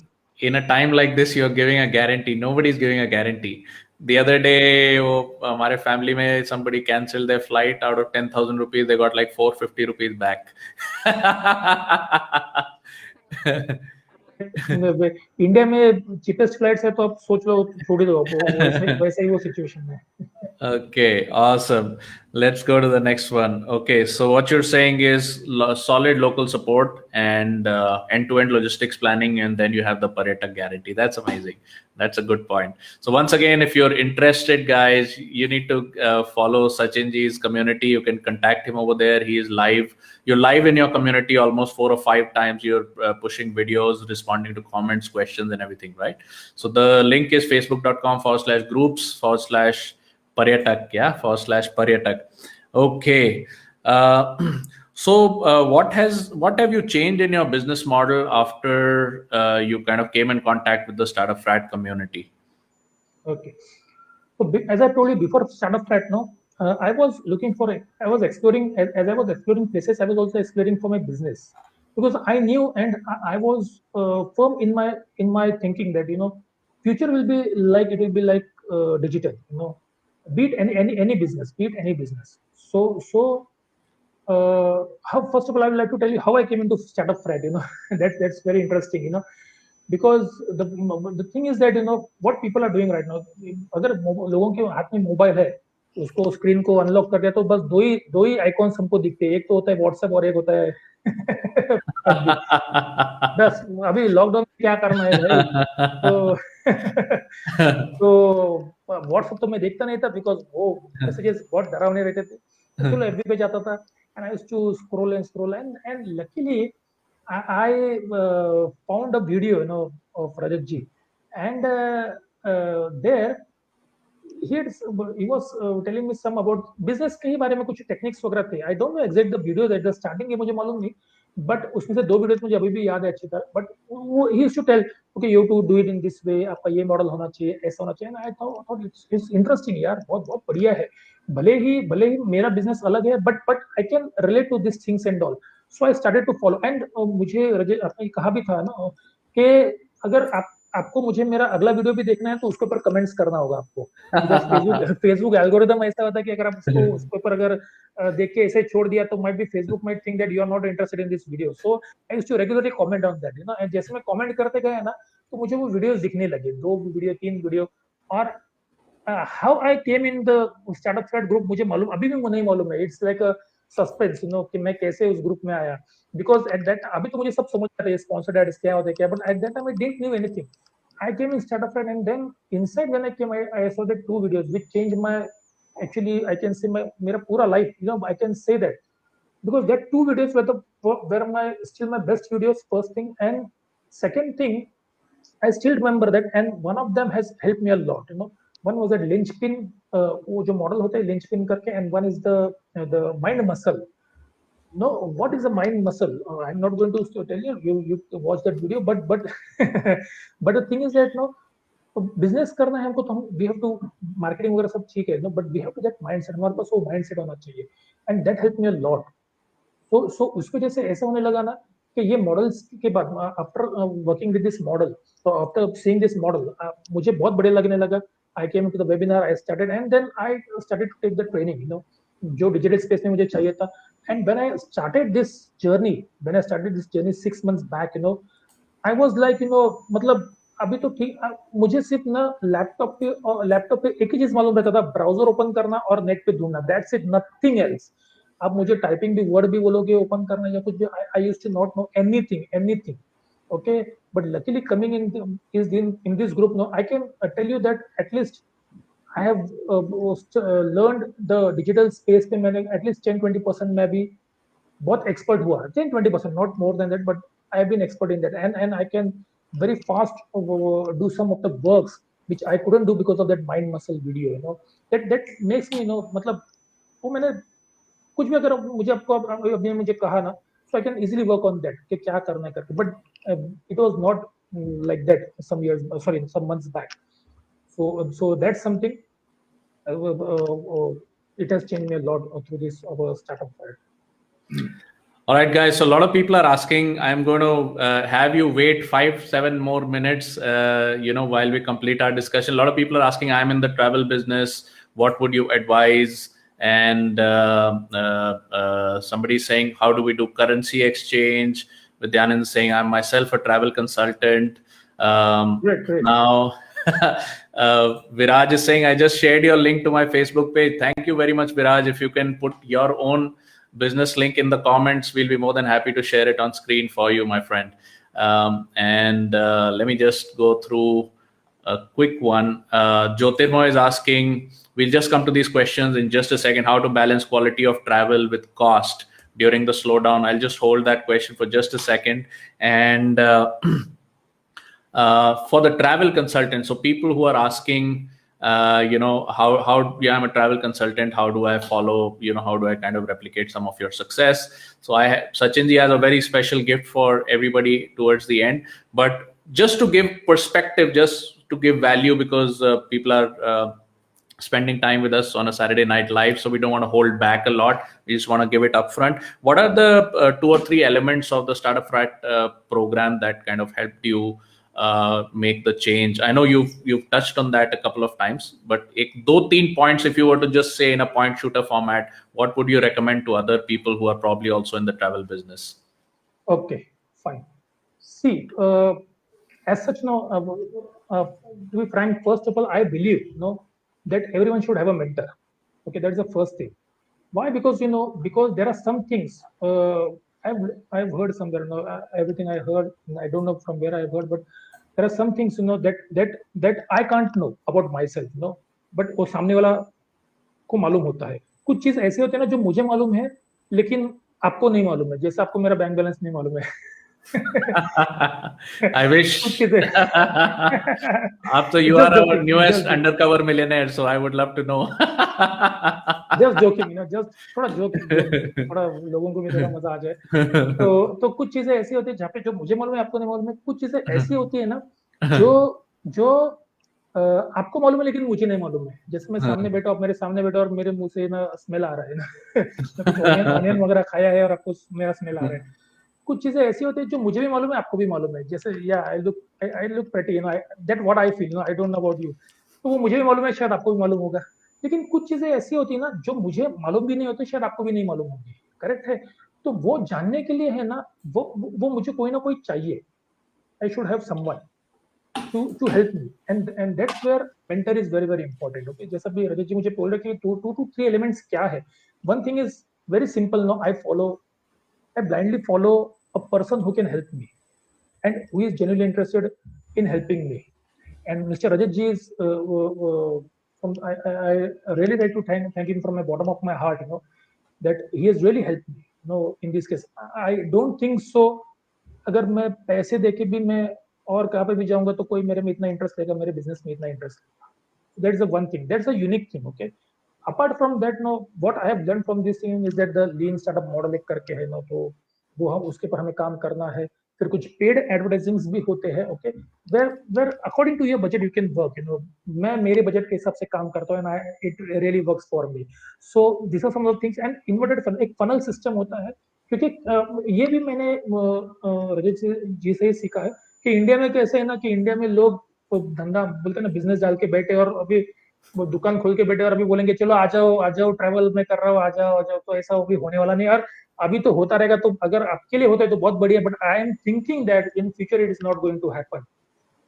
in a time like this, you're giving a guarantee. Nobody's giving a guarantee. The other day, हमारे family में somebody canceled their flight. Out of 10,000 rupees, they got like 450 rupees back. India में cheapest flights है, तो आप सोच लो, छोड़ दो, वैसे ही वो सिचुएशन है. Okay, awesome. Let's go to the next one. Okay, so what you're saying is solid local support and end-to-end logistics planning, and then you have the Paryatak guarantee. That's amazing. That's a good point. So once again, if you're interested, guys, you need to follow Sachin ji's community. You can contact him over there. He is live. You're live in your community almost 4 or 5 times. You're pushing videos, responding to comments, questions, and everything, right? So the link is facebook.com/groups/ Paryatak, /Paryatak. Okay. So what have you changed in your business model after you kind of came in contact with the StartupFrat community? Okay. So as I told you before StartupFrat, I was looking for it. I was exploring, as I was exploring places, I was also exploring for my business, because I knew, and I was firm in my thinking that future will be like, it will be like digital, beat any business, so how, first of all, I would like to tell you how I came into StartupFrat. That's very interesting, because the thing is that what people are doing right now, अगर लोगों के हाथ में mobile है, उसको screen को unlock कर दिया तो बस दो ही आइकॉन्स हमको दिखते हैं, एक तो होता है व्हाट्सएप और एक होता है बस अभी लॉकडाउन में क्या करना है भाई. तो व्हाट्सएप तो मैं देखता नहीं था, बिकॉज वो मैसेजेस बहुत डरावने रहते थे. तो चलो एफबी पे जाता था, and I used to scroll and luckily I found a video of Rajat ji, and there he was telling me some about business के ही बारे में, कुछ टेक्निक्स वगैरह थे. I don't know exact the video at the starting, ये मुझे मालूम नहीं, बट उसमें से 2 वीडियोस मुझे अभी भी याद है अच्छी तरह. बट वो he used to tell, okay, you to do it in this way, आपका ये मॉडल होना चाहिए, ऐसा होना चाहिए. I thought it's interesting यार, बहुत बढ़िया है. भले ही मेरा बिजनेस अलग है, but I can relate to these things and all. So I started to follow, and मुझे रजत आपने कहा भी था ना कि अगर आपको मुझे मेरा अगला वीडियो भी देखना है तो उसके ऊपर कमेंट्स करना होगा आपको, बिकॉज फेसबुक एल्गोरिथम ऐसा होता है कि अगर आप उसके ऊपर अगर देख के ऐसे छोड़ दिया तो might be Facebook might think that you are not interested in this video. So I used to regularly comment on that, and जैसे मैं कमेंट करते गया ना, तो मुझे वो वीडियोस दिखने लगे, 2 वीडियो 3 वीडियो. और how I came in the StartupFrat group मुझे मालूम अभी भी नहीं मालूम है. इट्स लाइक अ सस्पेंस, कि मैं कैसे उस ग्रुप में आया, बिकॉज एट दैट अभी तो मुझे सब समझ आता है स्पॉन्सर्ड एड्स क्या होते हैं क्या, but at that time I didn't know anything. I came in StartupFrat, and then inside when I came, I saw that 2 videos which changed my, actually I can say, my मेरा पूरा life, I can say that. because that 2 videos were my best videos, first thing. And second thing, I still remember that, and one of them has helped me a lot. One was that linchpin, वो जो model होता है linchpin करके, and one is the mind muscle. No, what is a mind muscle? I'm not going to tell you. You watch that video, but but the thing is that business करना है हमको, तो हम we have to marketing वगैरह सब ठीक है, but we have to that mindset, हमारे पास वो माइंडसेट होना चाहिए, and that help me a lot. So उस वजह से ऐसा होने लगा ना कि ये मॉडल्स के बाद, after working with this model, तो आफ्टर सीइंग दिस मॉडल, मुझे बहुत बढ़िया लगने लगा. I came to the webinar, I started, and then I started to take the training, जो डिजिटल स्पेस में मुझे चाहिए था. And when I started this journey 6 months back, I was like, मतलब अभी तो ठीक, मुझे सिर्फ ना लैपटॉप पे एक ही चीज मालूम रहता था, ब्राउजर ओपन करना और नेट पे ढूंढना, दैट्स इट, नथिंग एल्स. अब मुझे टाइपिंग भी, वर्ड भी बोलोगे ओपन करना या कुछ भी, I used to not know anything. Okay, but luckily coming in this group now, I can tell you that at least I have learned the digital space पे मैंने at least 10-20% मैं भी बहुत expert हुआ, 10-20%, not more than that, but I have been expert in that, and I can very fast do some of the works which I couldn't do because of that mind muscle video. That makes me, मतलब वो मैंने कुछ भी अगर मुझे आपको अभी मुझे कहा ना, so I can easily work on that कि क्या करना है करके, but it was not like that some months back. So that's something, it has changed me a lot through this startup part. All right, guys. So a lot of people are asking. I'm going to have you wait 5-7 more minutes, while we complete our discussion. A lot of people are asking, I'm in the travel business. What would you advise? And somebody's saying, how do we do currency exchange? Vidyanand is saying, I'm myself a travel consultant. Great. Now, Viraj is saying, I just shared your link to my Facebook page. Thank you very much, Viraj. If you can put your own business link in the comments, we'll be more than happy to share it on screen for you, my friend. And let me just go through a quick one. 𝐥𝐢𝐤𝐤 is asking, we'll just come to these questions in just a second, how to balance quality of travel with cost during the slowdown. I'll just hold that question for just a second. And for the travel consultants, so people who are asking, I'm a travel consultant, how do I follow, how do I kind of replicate some of your success? So Sachin ji has a very special gift for everybody towards the end, but just to give perspective, just to give value, because people are spending time with us on a Saturday night live, so we don't want to hold back a lot. We just want to give it upfront. What are the 2 or 3 elements of the StartupFrat program that kind of helped you make the change? I know you've touched on that a couple of times, but 2-3 points, if you were to just say in a point shooter format, what would you recommend to other people who are probably also in the travel business? Okay, fine. See, as such, to be frank, first of all, I believe that everyone should have a mentor. Okay, that's the first thing. Why? Because because there are some things I've heard somewhere. Everything I heard, I don't know from where I've heard, but there are some things that I can't know about myself. But वो सामने वाला को मालूम होता है. कुछ चीज ऐसे होते हैं ना जो मुझे मालूम है लेकिन आपको नहीं मालूम है. जैसे आपको मेरा बैंक बैलेंस नहीं मालूम है. I wish. After you are our newest undercover millionaire, so I would love to know. Just joking, just थोड़ा joking, थोड़ा लोगों को भी थोड़ा मजा आ जाए. तो कुछ चीजें ऐसी होती है जहाँ पे जो मुझे मालूम है आपको नहीं मालूम है. कुछ चीजें ऐसी होती है ना जो आपको मालूम है लेकिन मुझे नहीं मालूम है. जैसे मैं सामने बैठा, आप मेरे सामने बैठा और मेरे मुंह से ना स्मेल आ रहा है ना. ऑनियन वगैरह खाया है और आपको मेरा स्मेल आ रहा है. कुछ चीजें ऐसी होती है जो मुझे भी मालूम है आपको भी मालूम है. जैसे I look pretty, that what I feel, I don't know about you. तो वो मुझे भी मालूम है, शायद आपको भी मालूम होगा. लेकिन कुछ चीजें ऐसी होती है ना जो मुझे मालूम भी नहीं होती, शायद आपको भी नहीं मालूम होगी. करेक्ट है. तो वो जानने के लिए है ना, वो मुझे कोई ना कोई चाहिए. I should have someone to help me, and that's where mentor is very very important. Okay, जैसा भी रजत जी मुझे बोल रहे कि 2 to 3 elements क्या है. One thing is very simple. I blindly follow a person who can help me and who is genuinely interested in helping me. And Mr. Rajat ji is I really like to thank him from the bottom of my heart, that he has really helped me. No in this case I don't think so. अगर मैं पैसे देके भी मैं और कहाँ पे भी जाऊंगा तो कोई मेरे में इतना इंटरेस्ट लेगा, मेरे बिजनेस में इतना इंटरेस्ट लेगा। That's the one thing, that's a unique thing. Okay, apart from that, no, what I have learned from this thing is that the lean startup model एक करके है ना, तो वो हम उसके पर हमें काम करना है। फिर कुछ पेड एडवर्टाइजिंग्स भी होते हैं। Okay, where according to your budget you can work, you know. मैं मेरे बजट के हिसाब से काम करता हूँ and it really works for me. So this are some of things. And inverted funnel, एक फनल सिस्टम होता है, क्योंकि ये भी मैंने रजत जी से ही सीखा है कि इंडिया में कैसे है ना, कि इंडिया में लोग धंधा बोलते हैं ना, बिजनेस डाल के बैठे और अभी वो दुकान खोल के बैठे और अभी बोलेंगे चलो आ जाओ ट्रैवल में कर रहा हूँ, आ जाओ। तो ऐसा भी होने वाला नहीं यार, अभी तो होता रहेगा। तो अगर आपके लिए होता है तो बहुत बढ़िया, but I am thinking that in future it is not going to happen.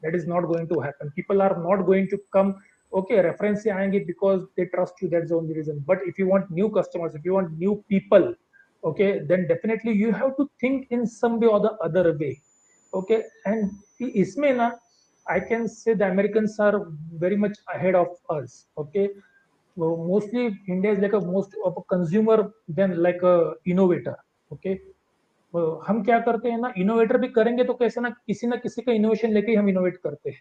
That is not going to happen. People are not going to come. Okay, reference से आएंगे because they trust you, that's the only reason. But if you want new customers, if you want new people, okay, then definitely you have to think in some way or the other way. Okay, and isme na, I can say the Americans are very much ahead of us. Okay, so mostly India is like a most of a consumer than like a innovator. Okay, हम क्या करते हैं ना, innovator भी करेंगे तो कैसे ना किसी का इनोवेशन लेके ही हम इनोवेट करते हैं।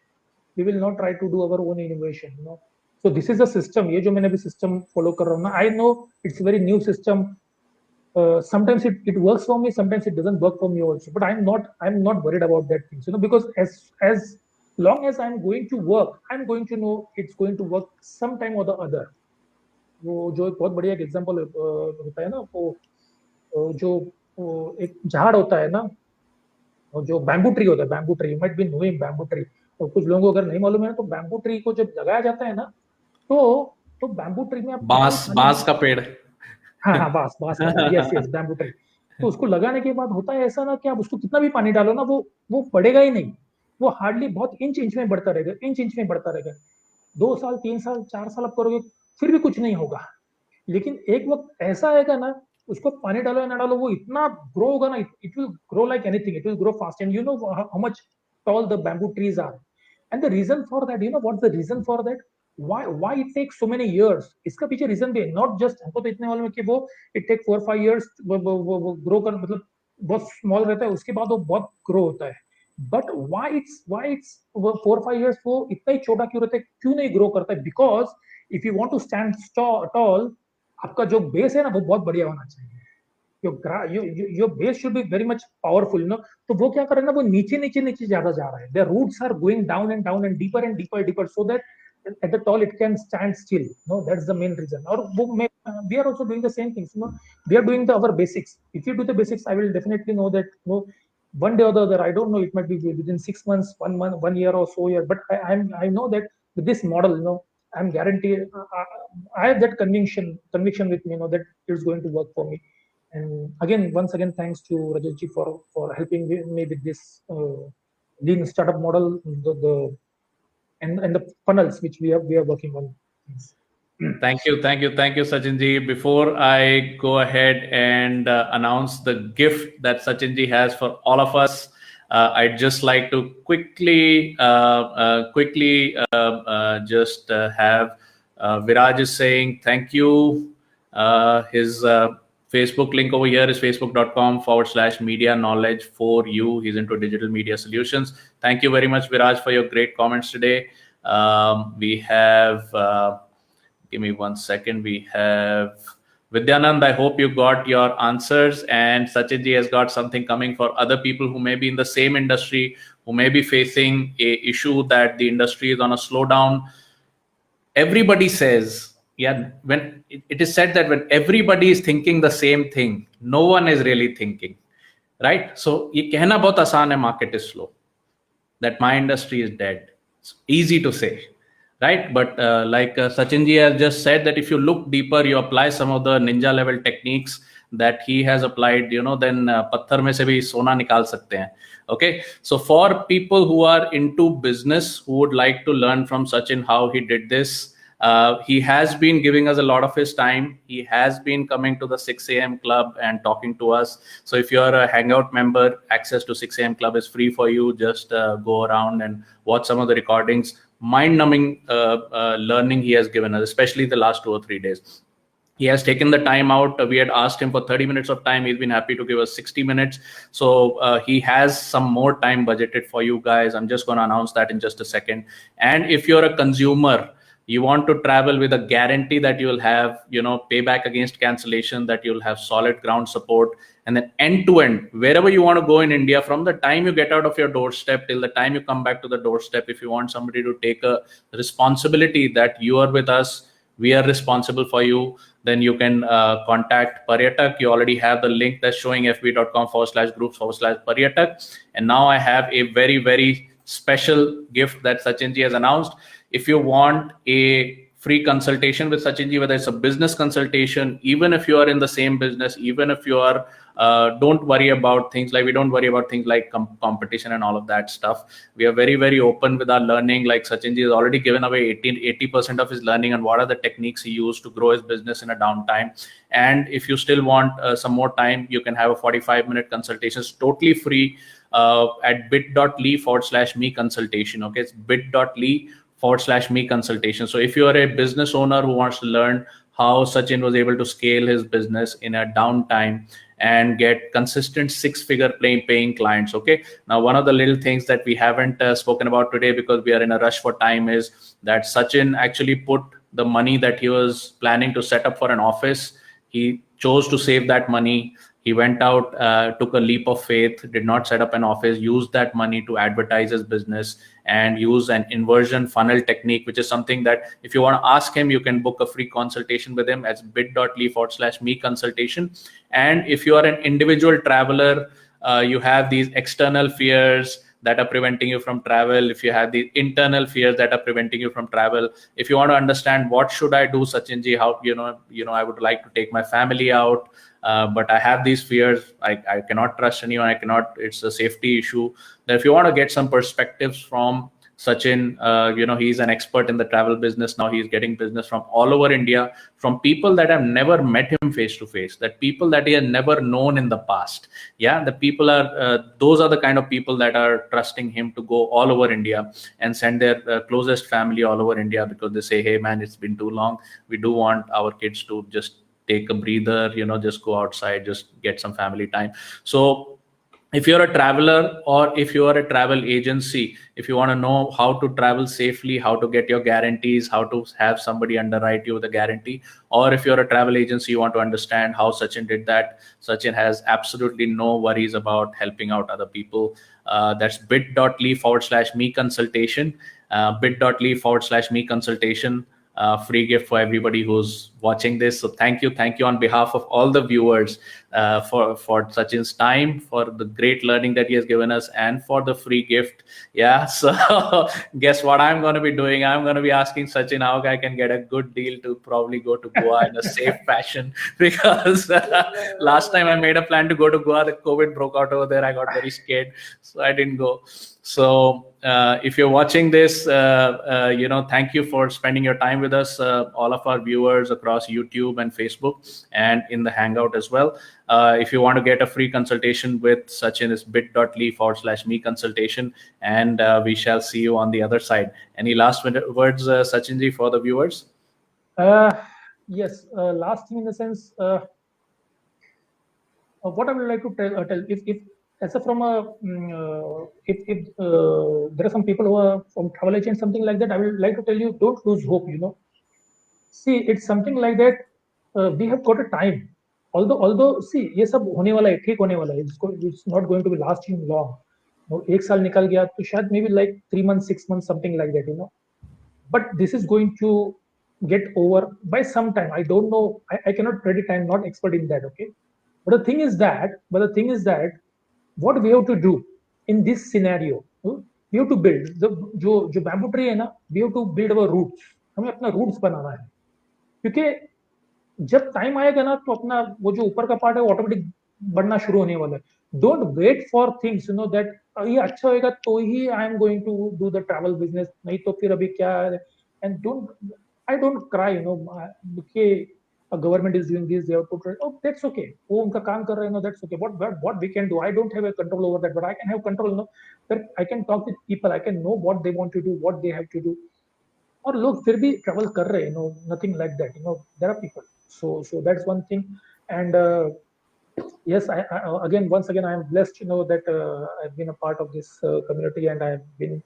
we will not try to do our own innovation, you know. So this is a system, ये जो मैंने भी system follow कर रहा हूँ ना, I know it's very new system. Sometimes it works for me, sometimes it doesn't work for me also, but I'm not worried about that things, you know, because as long as I'm going to work, I'm going to know it's going to work sometime or the other. वो जो एक बहुत बढ़िया example होता है ना, वो जो एक झाड़ होता है ना, जो बैम्बू ट्री होता है, bamboo tree, might be knowing bamboo tree. तो कुछ लोगों को अगर नहीं मालूम है तो बैम्बू ट्री को जब लगाया जाता है ना, तो बैम्बू ट्री में आप बांस का पेड़। हाँ, बांस का, यस बैम्बू ट्री। तो उसको लगाने के बाद होता है ऐसा ना कि आप उसको कितना भी पानी डालो ना, वो बढ़ेगा ही नहीं। वो हार्डली बहुत इंच में बढ़ता रहेगा, इंच में बढ़ता रहेगा। 2 साल 3 साल 4 साल आप करोगे फिर भी कुछ नहीं होगा। लेकिन एक वक्त ऐसा आएगा ना, उसको पानी डालो या ना डालो, वो इतना ग्रो होगा ना, it will grow like anything, it will grow fast. And you know how much tall the bamboo trees are. And the reason for that, you know what's the reason for that? Why it takes so many years? इसका पीछे reason भी है, not just हमको तो इतने मालूम है कि वो इट टेक 4-5 years वो ग्रो कर, मतलब बहुत स्मॉल रहता है, उसके बाद वो बहुत ग्रो होता है। बट why it's 4-5 years वो इतना ही छोटा क्यों रहता है, क्यों नहीं ग्रो करता है? Because if you want to stand tall, आपका जो बेस है ना वो बहुत बढ़िया होना चाहिए। your base should be very much powerful, no? तो वो क्या कर रहे हैं ना, वो नीचे ज्यादा जा रहा है। their roots are going down and deeper so that at the top it can stand still, no? That's the main reason. और वो we are also doing the same things, you know. We are doing our basics. If you do the basics, I will definitely know that, you know, one day or the other, I don't know, it might be within 6 months, 1 month, 1 year or so year, but I know that with this model, you know, I'm guaranteed, I have that conviction with me, you know, that it's going to work for me. And again, once again, thanks to Rajat ji for helping me with this lean startup model, and the funnels which we are working on. Thank you, Sachin ji. Before I go ahead and announce the gift that Sachin ji has for all of us, I'd just like to quickly just have Viraj is saying thank you. His Facebook link over here is facebook.com/media knowledge for you. He's into digital media solutions. Thank you very much, Viraj, for your great comments today. We have, give me 1 second. We have Vidyanand. I hope you got your answers, and Sachin ji has got something coming for other people who may be in the same industry, who may be facing a issue that the industry is on a slowdown. Everybody says, yeah, when it is said that when everybody is thinking the same thing, no one is really thinking, right? So ये कहना बहुत आसान है, market is slow, that my industry is dead. It's easy to say, right? But like Sachin ji has just said, that if you look deeper, you apply some of the ninja level techniques that he has applied, you know, then पत्थर में से भी सोना निकाल सकते हैं. Okay, so for people who are into business, who would like to learn from Sachin how he did this, he has been giving us a lot of his time. He has been coming to the 6 a.m. club and talking to us. So if you're a Hangout member, access to 6 a.m. club is free for you. Just go around and watch some of the recordings. Mind-numbing learning he has given us, especially the last 2 or 3 days. He has taken the time out. We had asked him for 30 minutes of time. He's been happy to give us 60 minutes. So he has some more time budgeted for you guys. I'm just going to announce that in just a second. And if you're a consumer, you want to travel with a guarantee that you will have, payback against cancellation, that you'll have solid ground support, and then end to end, wherever you want to go in India, from the time you get out of your doorstep till the time you come back to the doorstep, if you want somebody to take a responsibility that you are with us, we are responsible for you, then you can contact Paryatak. You already have the link that's showing fb.com/groups/Paryatak. And now I have a very, very special gift that Sachinji has announced. If you want a free consultation with Sachinji, whether it's a business consultation, even if you are in the same business, even if you are, don't worry about things like, we don't worry about things like competition and all of that stuff. We are very, very open with our learning. Like Sachinji has already given away 80% of his learning and what are the techniques he used to grow his business in a downtime. And if you still want some more time, you can have a 45-minute consultation. It's totally free at bit.ly/me consultation. Okay, it's bit.ly/me consultation. So if you are a business owner who wants to learn how Sachin was able to scale his business in a downtime and get consistent 6-figure paying clients. Okay. Now, one of the little things that we haven't spoken about today, because we are in a rush for time, is that Sachin actually put the money that he was planning to set up for an office. He chose to save that money. He went out, took a leap of faith, did not set up an office, used that money to advertise his business and use an inversion funnel technique, which is something that if you want to ask him, you can book a free consultation with him at bit.ly/me consultation. And if you are an individual traveler, you have these external fears that are preventing you from travel. If you have the internal fears that are preventing you from travel, if you want to understand what should I do, Sachinji, how, I would like to take my family out, but I have these fears. I cannot trust anyone. It's a safety issue. Then if you want to get some perspectives from Sachin, he's an expert in the travel business. Now he's getting business from all over India, from people that have never met him face to face, that people that he has never known in the past. Yeah, the people are, those are the kind of people that are trusting him to go all over India and send their closest family all over India, because they say, hey man, it's been too long. We do want our kids to just take a breather, just go outside, just get some family time. So if you're a traveler, or if you are a travel agency, if you want to know how to travel safely, how to get your guarantees, how to have somebody underwrite you with a guarantee, or if you're a travel agency, you want to understand how Sachin did that, Sachin has absolutely no worries about helping out other people. That's bit.ly/me consultation, bit.ly/me consultation. Free gift for everybody who's watching this. So thank you on behalf of all the viewers for Sachin's time, for the great learning that he has given us, and for the free gift. Yeah. So guess what I'm going to be doing? I'm going to be asking Sachin how I can get a good deal to probably go to Goa in a safe fashion, because last time I made a plan to go to Goa, the COVID broke out over there. I got very scared, so I didn't go. So if you're watching this, thank you for spending your time with us, all of our viewers across YouTube and Facebook and in the Hangout as well. If you want to get a free consultation with Sachin, is bit.ly/me consultation, and we shall see you on the other side. Any last words, Sachinji, for the viewers? Yes, last thing in the sense, what I would like to tell, if as a from a if there are some people who are from travel agent, something like that, I would like to tell you, don't lose hope. See, it's something like that. We have got a time. Although see, ये सब होने वाला है, ठीक होने वाला है. It's not going to be lasting long. एक साल निकल गया तो शायद maybe like 3 months, 6 months, something like that. But this is going to get over by some time. I don't know. I cannot predict. I'm not expert in that. Okay. But the thing is that what we have to do in this scenario, we have to build जो bamboo tree है ना, we have to build our roots. हमें अपना roots बनाना है, क्योंकि जब time आएगा ना तो अपना वो जो ऊपर का पार्ट है ऑटोमेटिक बढ़ना शुरू होने वाला है. Don't wait for things that ये अच्छा होएगा तो ही I am going to do the travel business, नहीं तो फिर अभी क्या है. एंड डोंट क्राई कि government is doing this, they have to try. Oh, that's okay. वो उनका काम कर रहे हैं, that's okay. What we can do, I don't have a control over that, but I can have control. That I can talk with people, I can know what they want to do, what they have to do. और लोग फिर भी travel कर रहे हैं, nothing like that. There are people. So that's one thing. And yes, once again, I am blessed to know that I've been a part of this community, and I've been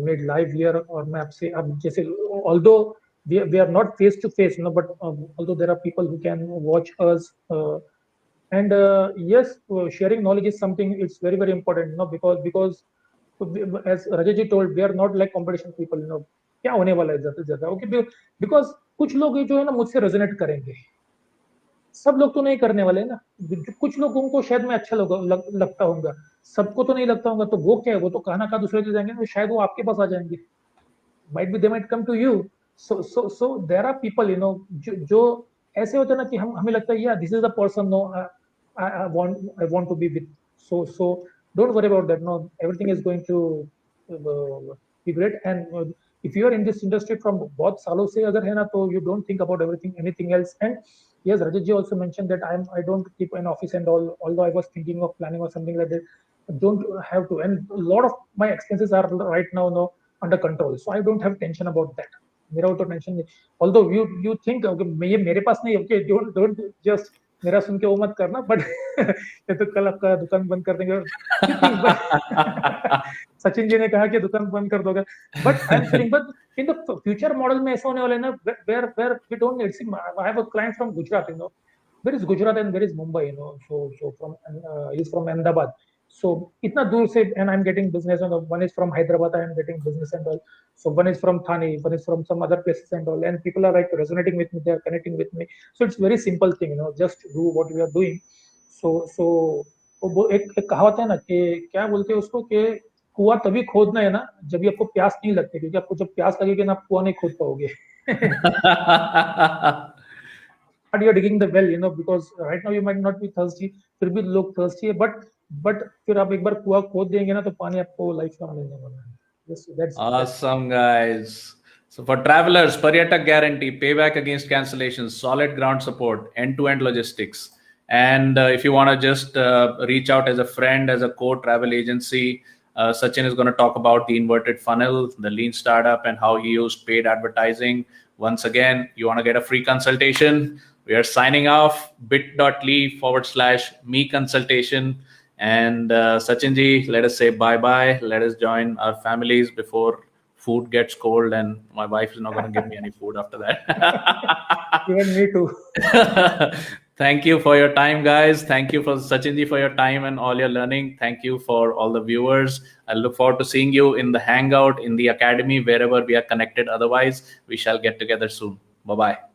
made live here. Or मैं आपसे अब जैसे although we are not face to face, but although there are people who can watch us, and yes, sharing knowledge is something, it's very very important, because as Rajat ji told, we are not like competition people, क्या होने वाला है ज्यादा से ज्यादा, okay, because कुछ लोग ये जो है ना मुझसे रेजोनेट करेंगे, सब लोग तो नहीं करने वाले ना, कुछ लोगों को शायद मैं अच्छा लगता होगा, सबको तो नहीं लगता होगा, तो वो क्या है, वो तो कहा ना कहा दूसरे के जाएंगे, तो शायद वो आपके पास आ जाएंगे, might be they might come to you. So there are people, जो ऐसे होते हैं ना कि हमें लगता है, yeah, this is the person, no, I want to be with. So don't worry about that. No, everything is going to be great. And if you are in this industry from बहुत सालों से अगर है ना, तो you don't think about anything else. And yes, Rajat ji also mentioned that I don't keep an office and all, although I was thinking of planning or something like that. I don't have to, and a lot of my expenses are right now under control, so I don't have tension about that. मेरा वो तो tension नहीं. Although you think okay, ये मेरे पास नहीं, okay, don't just मेरा सुन के वो मत करना, but ये तो कल आपका दुकान बंद कर देंगे. सचिन जी ने कहा कि दुकान बंद कर दोगे, but I'm feeling, but in the future model में ऐसा होने वाला है ना, where we don't need. See, I have a client from Gujarat, where is Gujarat and where is Mumbai, so from he's from Ahmedabad. So itna dur se, and I'm getting business, one is from Hyderabad, I'm getting business and all. So one is from Thane, one is from some other places and all, and people are like resonating with me, they are connecting with me. So it's very simple thing, just do what we are doing. So वो एक कहावत है ना कि क्या बोलते हैं उसको, कि कुआं तभी खोदना है ना जब आपको प्यास नहीं लगती, क्योंकि आपको जब प्यास लगेगी ना, आप कुआं नहीं खोद पाओगे. You're digging the well, because right now you might not be thirsty, फिर भी लोग thirsty है, but फिर आप एक बार कुआं खोद देंगे ना, तो पानी आपको लाइफ में मिलने वाला है. That's awesome, guys. So for travelers, Paryatak guarantee, payback against cancellations, solid ground support, end-to-end logistics. And if you want to just reach out as a friend, as a co-travel agency, Sachin is going to talk about the inverted funnel, the lean startup, and how he used paid advertising. Once again, you want to get a free consultation, we are signing off, bit.ly/me consultation. And Sachin ji, let us say bye-bye. Let us join our families before food gets cold, and my wife is not going to give me any food after that. Even me too. Thank you for your time, guys. Thank you for Sachin ji for your time and all your learning. Thank you for all the viewers. I look forward to seeing you in the Hangout, in the Academy, wherever we are connected. Otherwise, we shall get together soon. Bye-bye.